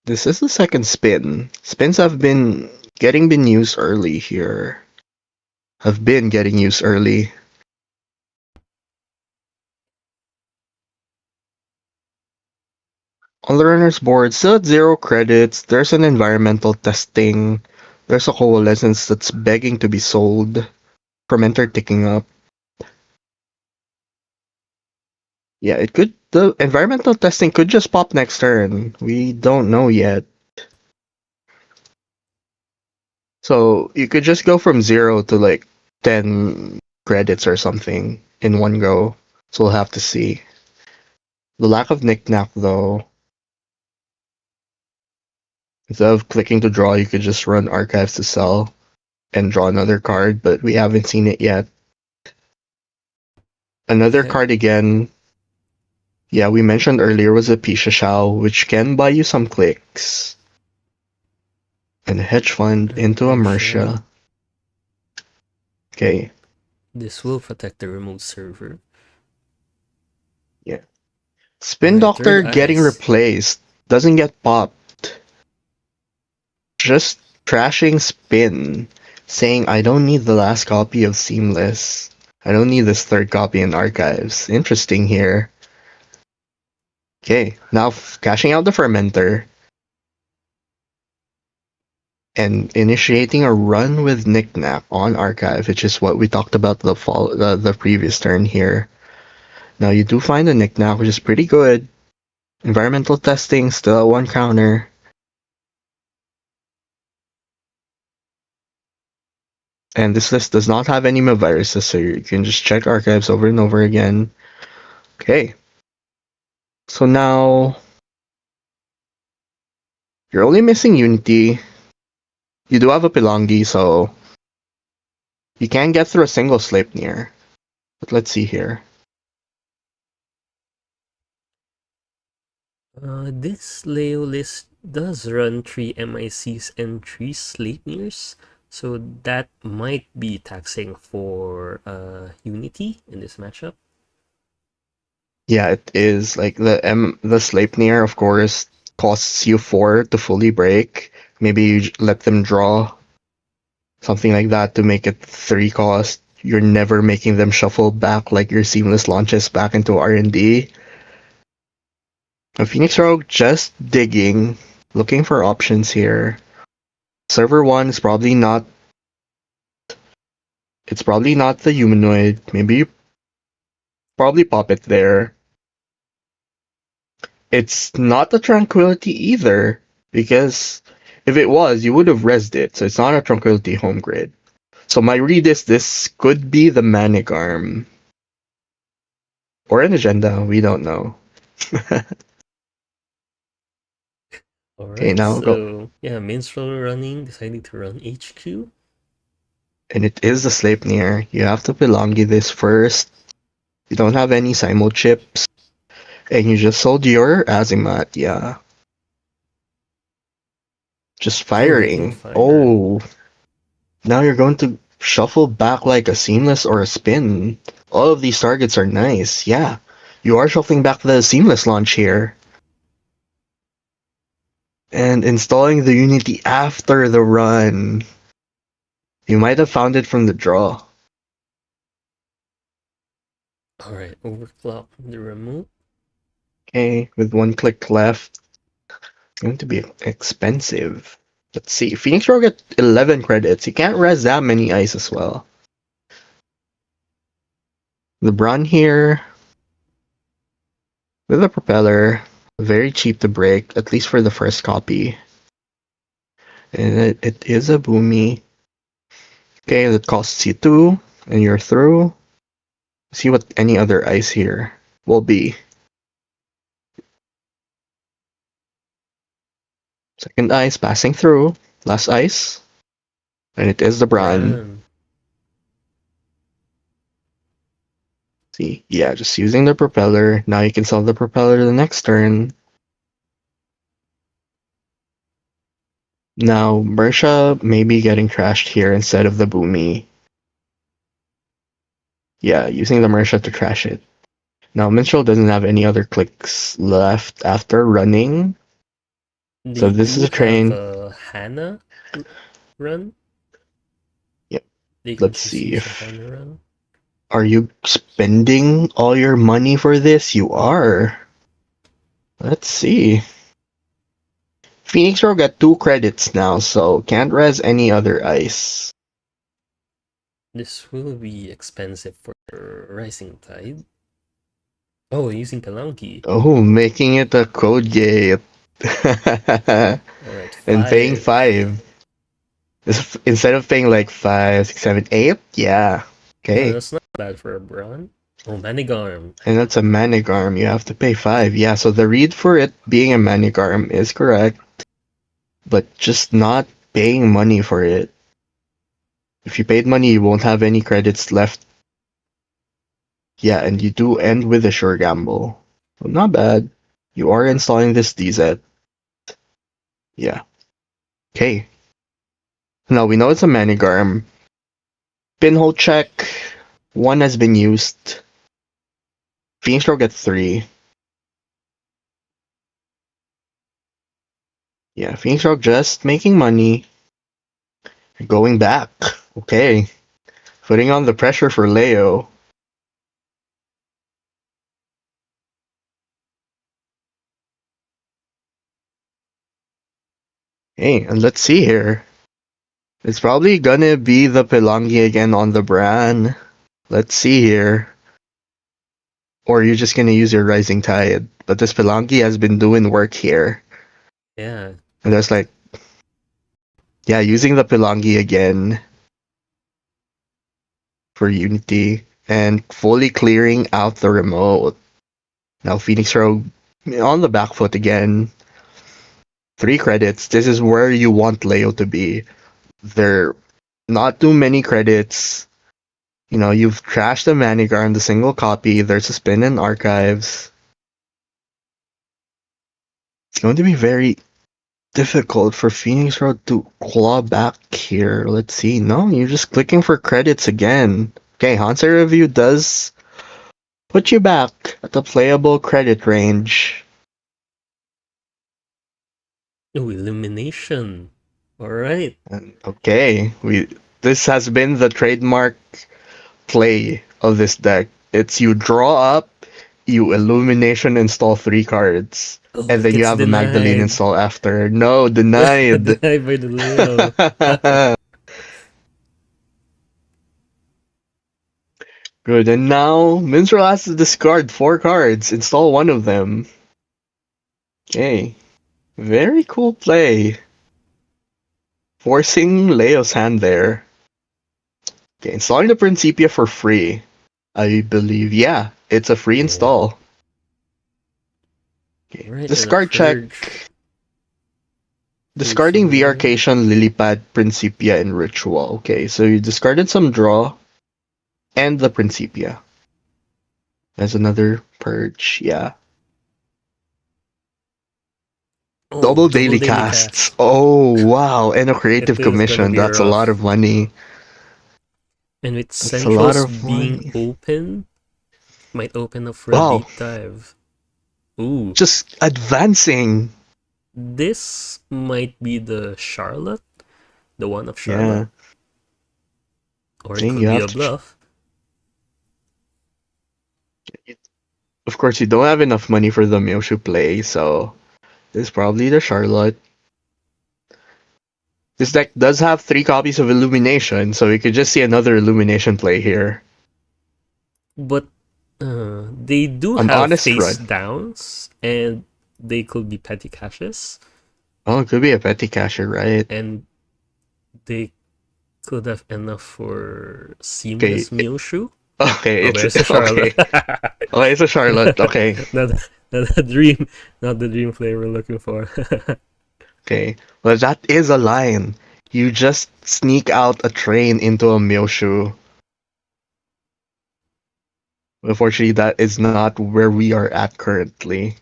This is the second spin. Spins have been used early here. Have been getting used early. On the runner's board, still at 0 credits, there's an environmental testing. There's a coalescence that's begging to be sold. Fermenter ticking up. Yeah, it could. The environmental testing could just pop next turn. We don't know yet. So you could just go from 0 to like 10 credits or something in one go. So we'll have to see. The lack of knick-knack though. Instead of clicking to draw, you could just run archives to sell and draw another card, but we haven't seen it yet. Another Yeah, card again. Yeah, we mentioned earlier was a Pisha Shao, which can buy you some clicks. And a hedge fund into a Mersha. Mersha. Okay, This will protect the remote server. yeah. Spin Alright, third Doctor getting eyes. replaced. Doesn't get popped. just trashing spin, saying I don't need the last copy of Seamless. I don't need this third copy in archives. Interesting here. Okay, now cashing out the fermenter and initiating a run with Knickknack on archive, which is what we talked about the previous turn here. Now you do find a Knickknack, which is pretty good. Environmental testing still at 1 counter. And this list does not have any viruses, so you can just check archives over and over again. Okay. So now you're only missing Unity. You do have a Pilangi, so you can get through a single Sleipnir. But let's see here. This Leo list does run 3 MICs and 3 Sleipnirs, so that might be taxing for Unity in this matchup. Yeah, it is. Like the Sleipnir, of course, costs you 4 to fully break. Maybe you let them draw something like that to make it 3 cost. You're never making them shuffle back like your seamless launches back into R&D. A Phoenix Rogue just digging, looking for options here. Server 1 is probably not. It's probably not the humanoid. Maybe you probably pop it there. It's not the Tranquility either, because if it was, you would have rezzed it, so it's not a Tranquility home grid. So my read is this could be the Manic Arm. Or an agenda, we don't know. Okay, Alright, now go. so yeah, Minstrel running, deciding to run HQ. And it is the Sleipnir. You have to Pelongi this first. You don't have any Simo chips. And you just sold your Azimat, yeah. Just Oh, they did firing. fire. Oh, now you're going to shuffle back like a Seamless or a Spin. All of these targets are nice, yeah. You are shuffling back the Seamless launch here. And installing the Unity after the run. You might have found it from the draw. Alright, overclock the remote. Okay, with 1 click left. It's going to be expensive. Let's see. Phoenix Rogue at 11 credits. You can't res that many ice as well. LeBron here with a propeller. Very cheap to break, at least for the first copy. And it is a boomy. Okay, that costs you 2, and you're through. See what any other ice here will be. Second ice passing through. Last ice. And it is the Bran. Bran. See, yeah, just using the propeller. Now you can sell the propeller the next turn. Now, Mersha may be getting trashed here instead of the Boomy. Yeah, using the Mersha to trash it. Now, Minstrel doesn't have any other clicks left after running. So They this is do a have train. a Hana run. Yep. They can Let's choose to see use a if... Hana run. Are you spending all your money for this? You are. Let's see. Phoenix Rogue got 2 credits now, so can't res any other ice. This will be expensive for Rising Tide. Oh, using Palanki. Oh, making it a code gate. Alright, And paying 5. 5. Instead of paying like 5, 6, 7, 8, yeah. Yeah, Okay. that's not bad for a Bron. Oh, Manigarm. And that's a Manigarm. You have to pay 5. Yeah, so the read for it being a Manigarm is correct. But just not paying money for it. If you paid money, you won't have any credits left. Yeah, and you do end with a sure gamble. So not bad. You are installing this DZ. Yeah. Okay. Now we know it's a Manigarm. Pinhole check. 1 has been used. Phoenix Rogue gets 3. Yeah, Phoenix Rogue just making money. Going back. Okay. Putting on the pressure for Leo. Hey, and let's see here. It's probably gonna be the Pelangi again on the Bran. Let's see here. Or you're just gonna use your Rising Tide. But this Pelangi has been doing work here. Yeah. And there's like, yeah, using the Pelangi again for Unity. And fully clearing out the remote. Now Phoenix Rogue on the back foot again. 3 credits. This is where you want Leo to be. There not too many credits. You know, you've trashed the Manigar in the single copy. There's a spin in archives. It's going to be very difficult for Phoenix Road to claw back here. Let's see. No, you're just clicking for credits again. Okay, Hansa Review does put you back at the playable credit range. Oh, illumination. All right. And okay, this has been the trademark play of this deck. It's you draw up, you illumination install 3 cards, Oh, and it then you gets have a Magdalene denied. install after. No, denied. Denied by the Leo. Good, and now Minstrel has to discard 4 cards, install one of them. Okay, very cool play. Forcing Leo's hand there. Okay, installing the Principia for free. I believe, yeah, it's a free Yeah. install. Okay, Right, and a discard check. purge. Discarding Purging. Viarcation, Lilipad, Principia, and Ritual. Okay, so you discarded some draw and the Principia. There's another purge, yeah. Oh, Double double daily daily casts. cast. Oh, wow. And a It creative is gonna commission. be That's a lot of rough. money. And with That's a lot centrals of being money. open, might open up for a Wow. deep dive. Ooh, Just advancing. this might be the Charlotte, the one of Charlotte, Yeah. or it Saying could you be have a to. bluff. Of course, you don't have enough money for the Myoshu play, so this is probably the Charlotte. This deck does have 3 copies of Illumination, so we could just see another Illumination play here. But they do An have honest face run. downs, and they could be petty caches, Oh, it could be a petty casher, right? and they could have enough for Okay. seamless Myoshu. Okay, Oh, it's there's a Charlotte. okay. Okay, it's a Charlotte. Okay. not, not the dream, not the dream player we're looking for. Okay. Well, that is a line. You just sneak out a train into a Myoshu. Unfortunately, that is not where we are at currently.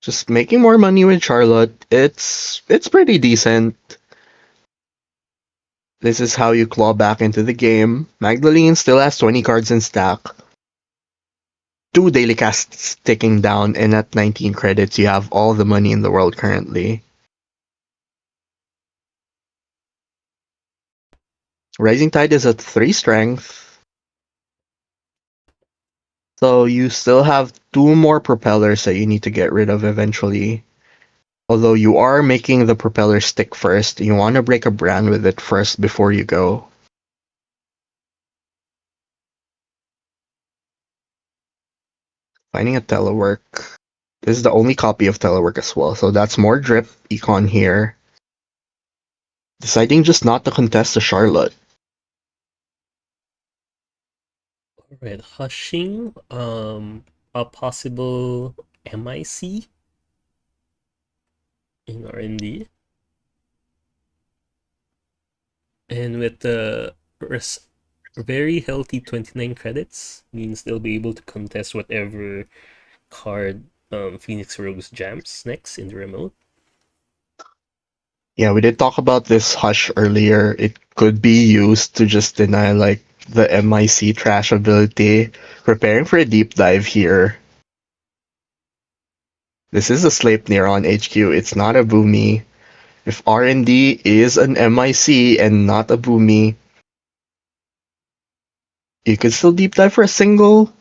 Just making more money with Charlotte. It's pretty decent. This is how you claw back into the game. Magdalene still has 20 cards in stack. 2 daily casts ticking down, and at 19 credits, you have all the money in the world currently. Rising Tide is at 3 strength, so you still have 2 more propellers that you need to get rid of eventually. Although you are making the propeller stick first, you want to break a brand with it first before you go. Finding a telework. This is the only copy of telework as well, so that's more drip econ here. Deciding just not to contest the Charlotte. Alright, hushing, a possible MIC in R&D, and with the very healthy 29 credits, means they'll be able to contest whatever card Phoenix Rogues jams next in the remote. Yeah, we did talk about this hush earlier. It could be used to just deny like the MIC trash ability. Preparing for a deep dive here. This is a Sleipnir on HQ. It's not a Boomy. If R&D is an MIC and not a Boomy, you could still deep dive for a single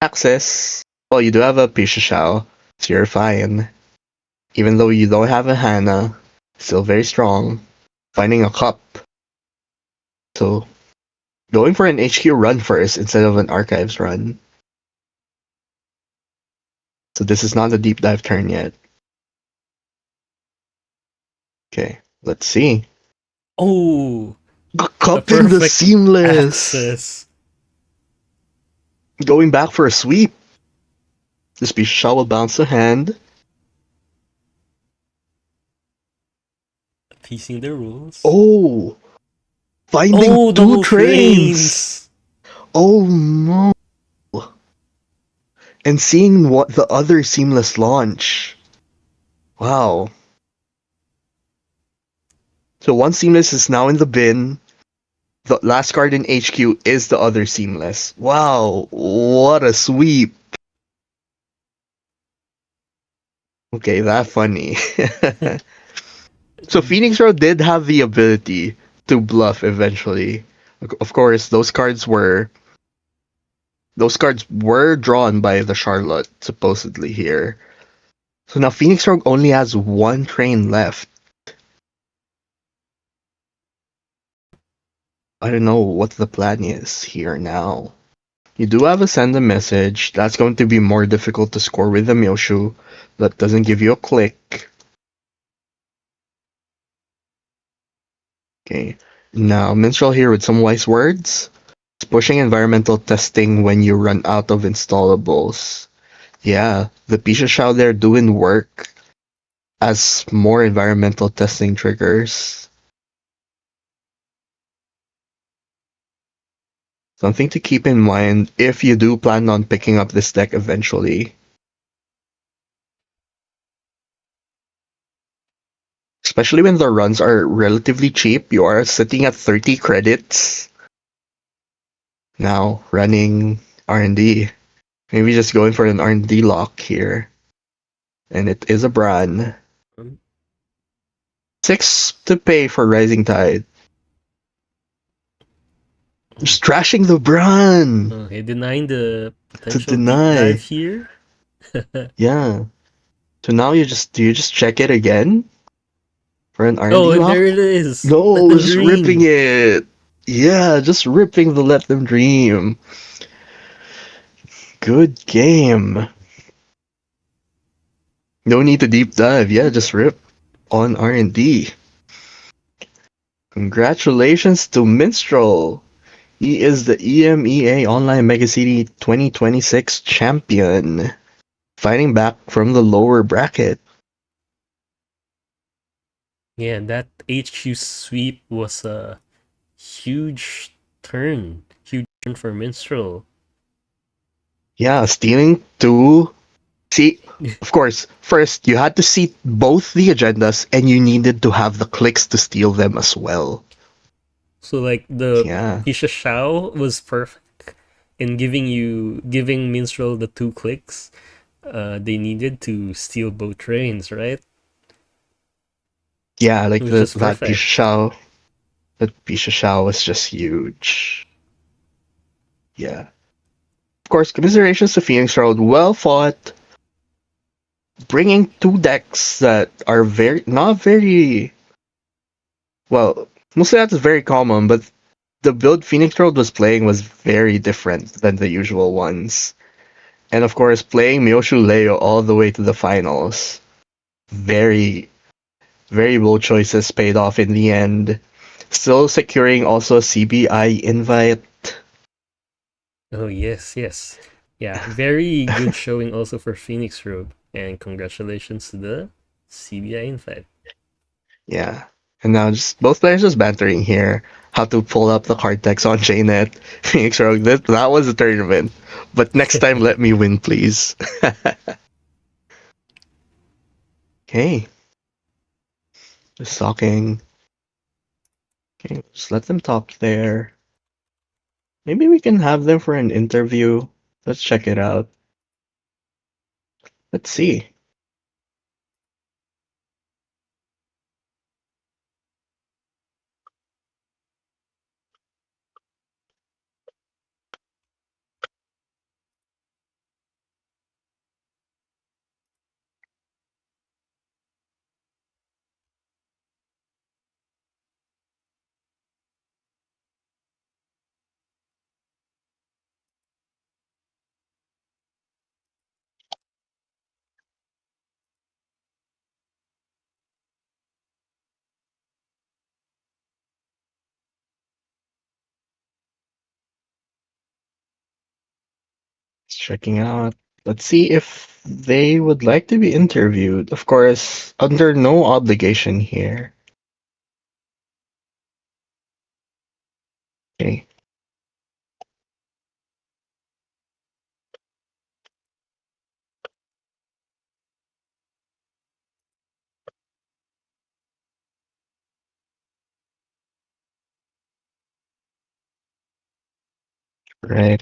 access. Well, you do have a Pisha Shao, so you're fine. Even though you don't have a Hana, still very strong. Finding a cup. So going for an HQ run first instead of an archives run. So this is not a deep dive turn yet. Okay, let's see. Oh, a Cup in the perfect seamless. access. Going back for a sweep. This Bisha will bounce the hand. Piecing the rules. Oh, finding Oh, two double trains. trains. Oh no. And seeing what the other seamless launch. Wow. So one seamless is now in the bin. The last card in HQ is the other seamless. Wow, what a sweep. Okay, that funny. So Phoenix Road did have the ability to bluff eventually. Of course, those cards were drawn by the Charlotte supposedly here. So now Phoenix Rogue only has one train left. I don't know what the plan is here now. You do have a send a message. That's going to be more difficult to score with the Myoshu. That doesn't give you a click. Okay. Now, Minstrel here with some wise words. It's pushing environmental testing when you run out of installables. Yeah, the Pisha Shao there doing work as more environmental testing triggers. Something to keep in mind if you do plan on picking up this deck eventually. Especially when the runs are relatively cheap, you are sitting at 30 credits. Now, running R&D. Maybe just going for an R&D lock here. And it is a Bran. Um, 6 to pay for Rising Tide. oh, Just trashing the Bran okay, denying the to potential deep dive deny. here. Yeah. So now do you just check it again for an Oh, R&D and there it lock? is. Let No, them just ripping dream. it. Yeah, just ripping the Let Them Dream. Good game. No need to deep dive. Yeah, just rip on R&D. Congratulations to Minstrel. He is the EMEA Online Megacity 2026 champion, fighting back from the lower bracket. Yeah, that HQ sweep was a huge turn for Minstrel. Yeah, stealing two. See, of course, first you had to see both the agendas and you needed to have the clicks to steal them as well. So like the Yeah. Pisha Shao was perfect in giving Minstrel the 2 clicks they needed to steal both trains, right? Yeah, like Which the is that perfect. Pisha Shao was just huge. Yeah. Of course, commiserations to Phoenix Road. Well fought. Bringing two decks that are not very well. Mostly that's very common, but the build Phoenix Road was playing was very different than the usual ones. And of course, playing Myoshu Leo all the way to the finals. Very, very bold choices paid off in the end. Still securing also a CBI invite. Oh yes, yes. Yeah, very good showing also for Phoenix Road. And congratulations to the CBI invite. Yeah. And now just both players just bantering here. How to pull up the card decks on JNet. Phoenix Rogue, that was a tournament. But next time let me win, please. Okay. Just talking. Okay, just let them talk there. Maybe we can have them for an interview. Let's check it out. Let's see. Checking out. Let's see if they would like to be interviewed. Of course, under no obligation here. Okay, right.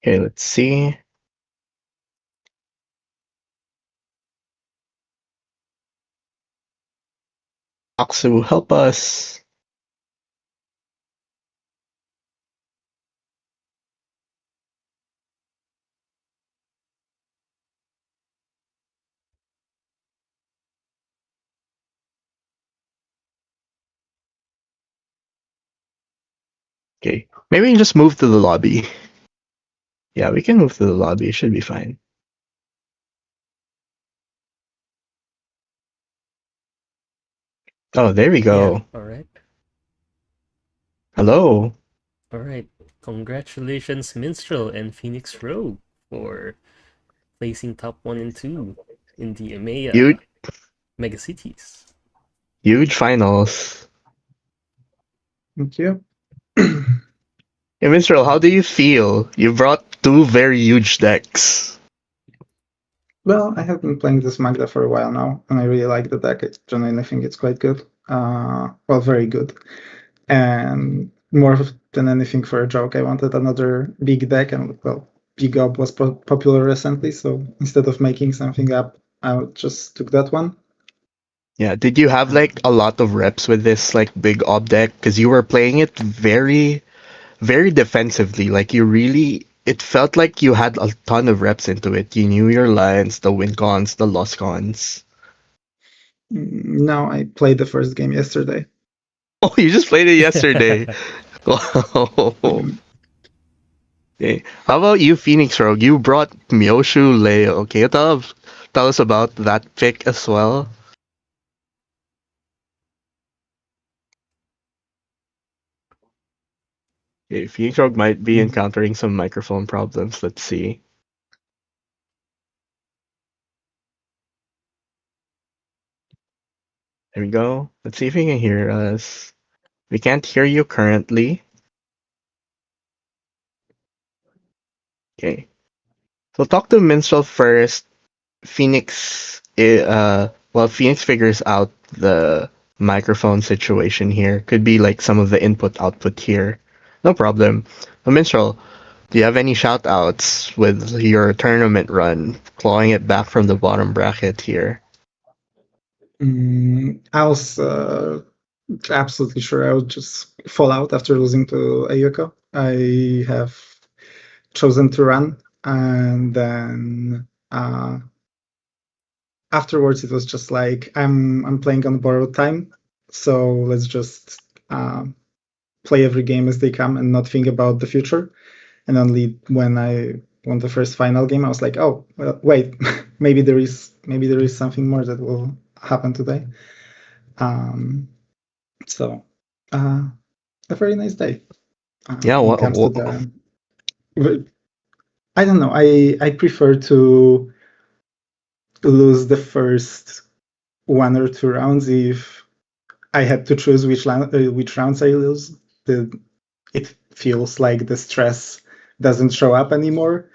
Okay, let's see. Aksu, help us. Okay, maybe we can just move to the lobby. Yeah, we can move to the lobby. It should be fine. Oh, there we Yeah, go. all right. Hello. All right. Congratulations, Minstrel and Phoenix Rogue, for placing top 1 and 2 in the EMEA Huge, Megacities. huge finals. Thank you. Hey, Minstrel, how do you feel? You brought two very huge decks. Well, I have been playing this Magda for a while now, and I really like the deck. I genuinely think it's quite good. Well, very good. And more than anything for a joke, I wanted another big deck, and well, Big Up was popular recently, so instead of making something up, I just took that one. Yeah, did you have like a lot of reps with this like big ob deck? Because you were playing it very, very defensively. Like you really, it felt like you had a ton of reps into it. You knew your lines, the win cons, the loss cons. Now I played the first game yesterday. Oh, you just played it yesterday. Wow. Mm, Okay. How about you, Phoenix Rogue? You brought Myoshu Leo. Okay, tell us about that pick as well. Okay, Phoenix Rogue might be mm. encountering some microphone problems. Let's see. There we go. Let's see if you can hear us. We can't hear you currently. Okay. So talk to Minstrel first. Phoenix figures out the microphone situation here. Could be like some of the input output here. No problem. Minstrel, do you have any shout outs with your tournament run? Clawing it back from the bottom bracket here. I was absolutely sure I would just fall out after losing to Ayako. I have chosen to run, and then afterwards it was just like I'm playing on borrowed time, so let's just play every game as they come and not think about the future. And only when I won the first final game, I was like, oh, well, wait, maybe there is something more that will happen today. Um, so a very nice day Yeah, when it comes to the. I don't know. I prefer to lose the first 1 or 2 rounds if I had to choose which rounds I lose. It feels like the stress doesn't show up anymore.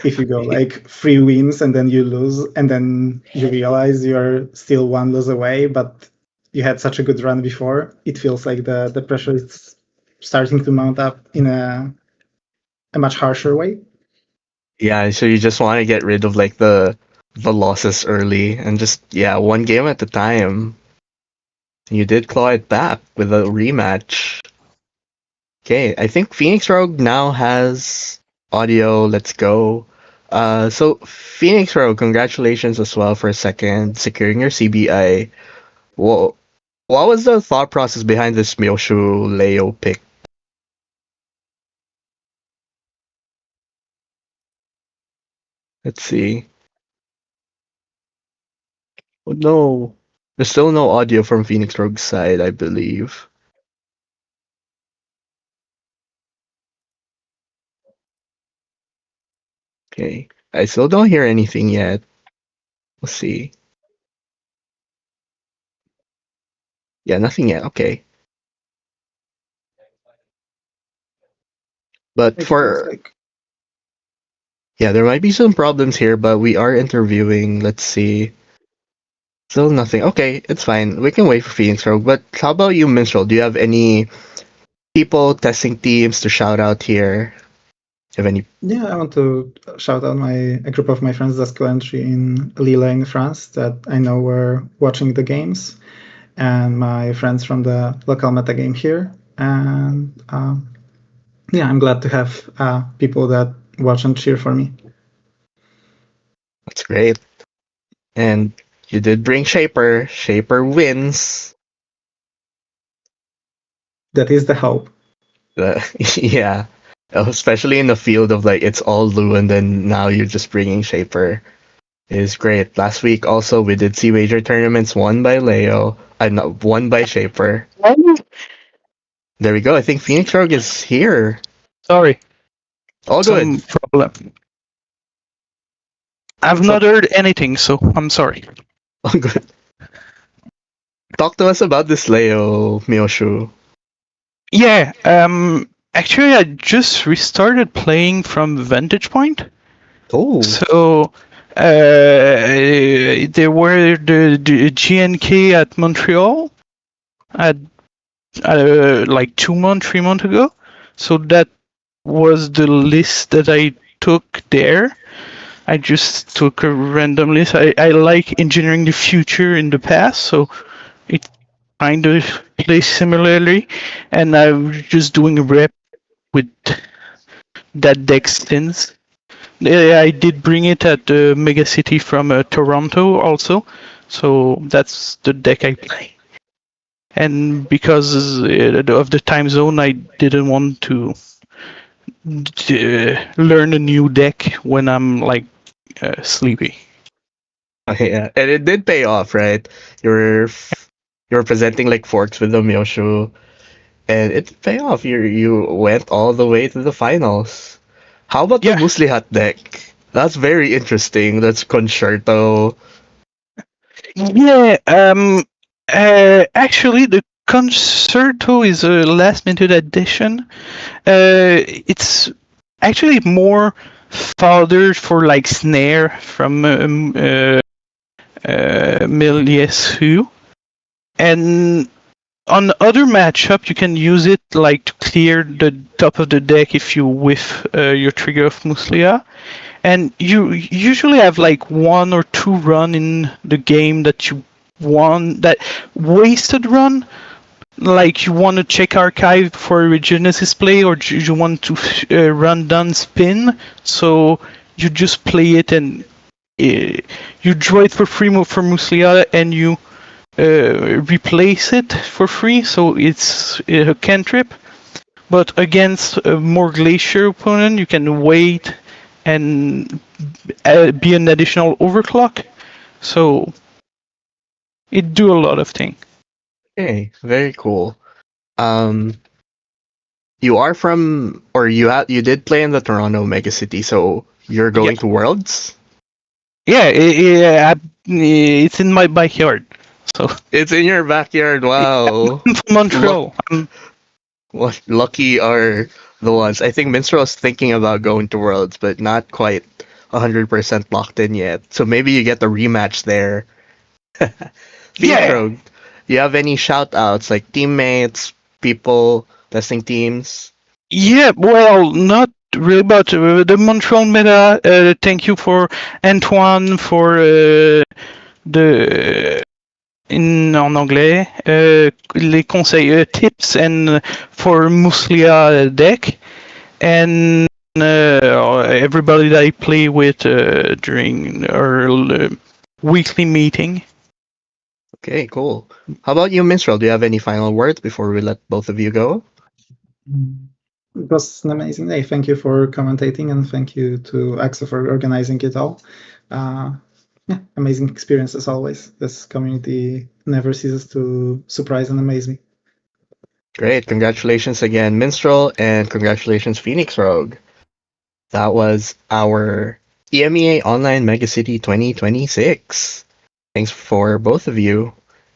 If you go like 3 wins and then you lose, and then you realize you're still 1 loss away, but you had such a good run before, it feels like the pressure is starting to mount up in a much harsher way. yeah, so you just want to get rid of like the losses early and just yeah, one game at a time. You did claw it back with a rematch. Okay, I think Phoenix Rogue now has audio. Let's go. So Phoenix Rogue, congratulations as well for second, securing your CBI. Well, what was the thought process behind this Myoshu Leo pick? Let's see. Oh no. There's still no audio from Phoenix Rogue's side, I believe. Okay. I still don't hear anything yet. Let's see. Yeah, nothing yet. Okay. But Make it looks for like yeah, there might be some problems here, but we are interviewing. Let's see. Still nothing. Okay, it's fine. We can wait for Phoenix Rogue. But how about you, Minstrel? Do you have any people testing teams to shout out here? Do you have any? yeah, I want to shout out a group of my friends that's currently in Lille in France that I know were watching the games, and my friends from the local meta game here. And yeah, I'm glad to have people that watch and cheer for me. That's great. And you did bring Shaper. Shaper wins. That is the hope. Yeah. Especially in the field of like it's all Lu and then now you're just bringing Shaper. It is great. Last week also we did see major tournaments won by Leo. No, won by Shaper. There we go. I think Phoenix Rogue is here. Sorry, All some good. problem. I've not heard anything, so I'm sorry. All good. Talk to us about this Leo Mioshu. Yeah, actually, I just restarted playing from Vantage Point. Oh. So, there were the GNK at Montreal at like 2 months, 3 months ago. So that was the list that I took there. I just took a random list. I like engineering the future in the past, so it kind of plays similarly. And I was just doing a rep with that deck since. I did bring it at the Megacity from Toronto also, so that's the deck I play. And because of the time zone, I didn't want to learn a new deck when I'm like sleepy. Yeah, and it did pay off, right? You were presenting like forks with the Mioshu, and it did pay off. You went all the way to the finals. How about the Yeah, Muslihat deck? That's very interesting. That's concerto. yeah. Actually, the concerto is a last-minute addition. It's actually more fathered for like snare from Milieu. And on other matchup, you can use it like to clear the top of the deck if you whiff your trigger of Muslia. And you usually have like one or two run in the game that you want, that wasted run, like you want to check archive for a Genesis play, or you want to run down spin, so you just play it and you draw it for free for Muslia and you replace it for free, so it's a cantrip. But against a more glacier opponent, you can wait and be an additional overclock. So it do a lot of things. Okay, very cool. Um, you are from, or you did play in the Toronto Megacity, so you're Yeah, going to Worlds. yeah, it's in my backyard. So It's in your backyard. Wow. I'm from Montreal. Well, lucky are the ones. I think Minstrel is thinking about going to Worlds, but not quite 100% locked in yet. So maybe you get the rematch there. Phoenix Yeah, Rogue, you have any shout outs like teammates, people, testing teams? yeah. Well, not really, but the Montreal meta. Thank you for Antoine for the en anglais les conseils tips and for Muslia deck, and everybody that I play with during our weekly meeting. Okay, cool. How about you, Minstrel? Do you have any final words before we let both of you go? It was an amazing day. Thank you for commentating, and thank you to AXA for organizing it all. Yeah, amazing experience as always. This community never ceases to surprise and amaze me. Great. Congratulations again, Minstrel, and congratulations, Phoenix Rogue. That was our EMEA Online Megacity 2026. Thanks for both of you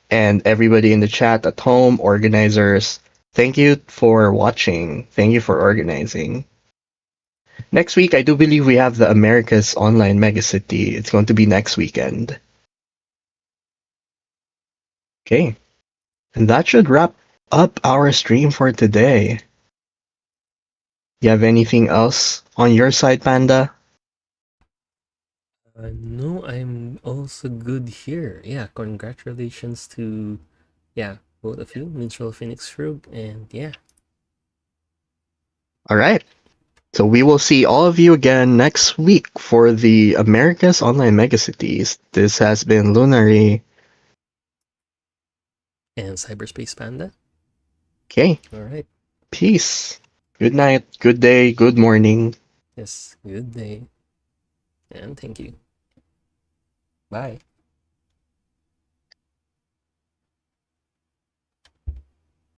and everybody in the chat at home, organizers. Thank you for watching. Thank you for organizing. Next week, I do believe we have the America's Online Megacity. It's going to be next weekend. Okay. And that should wrap up our stream for today. You have anything else on your side, Panda? No, I'm also good here. Yeah, congratulations to both of you, Minstrel Phoenix Rogue, and yeah. All right. So we will see all of you again next week for the America's Online Megacities. This has been Lunary. And Cyberspace Panda. Okay. All right. Peace. Good night, good day, good morning. Yes, good day. And thank you. Bye.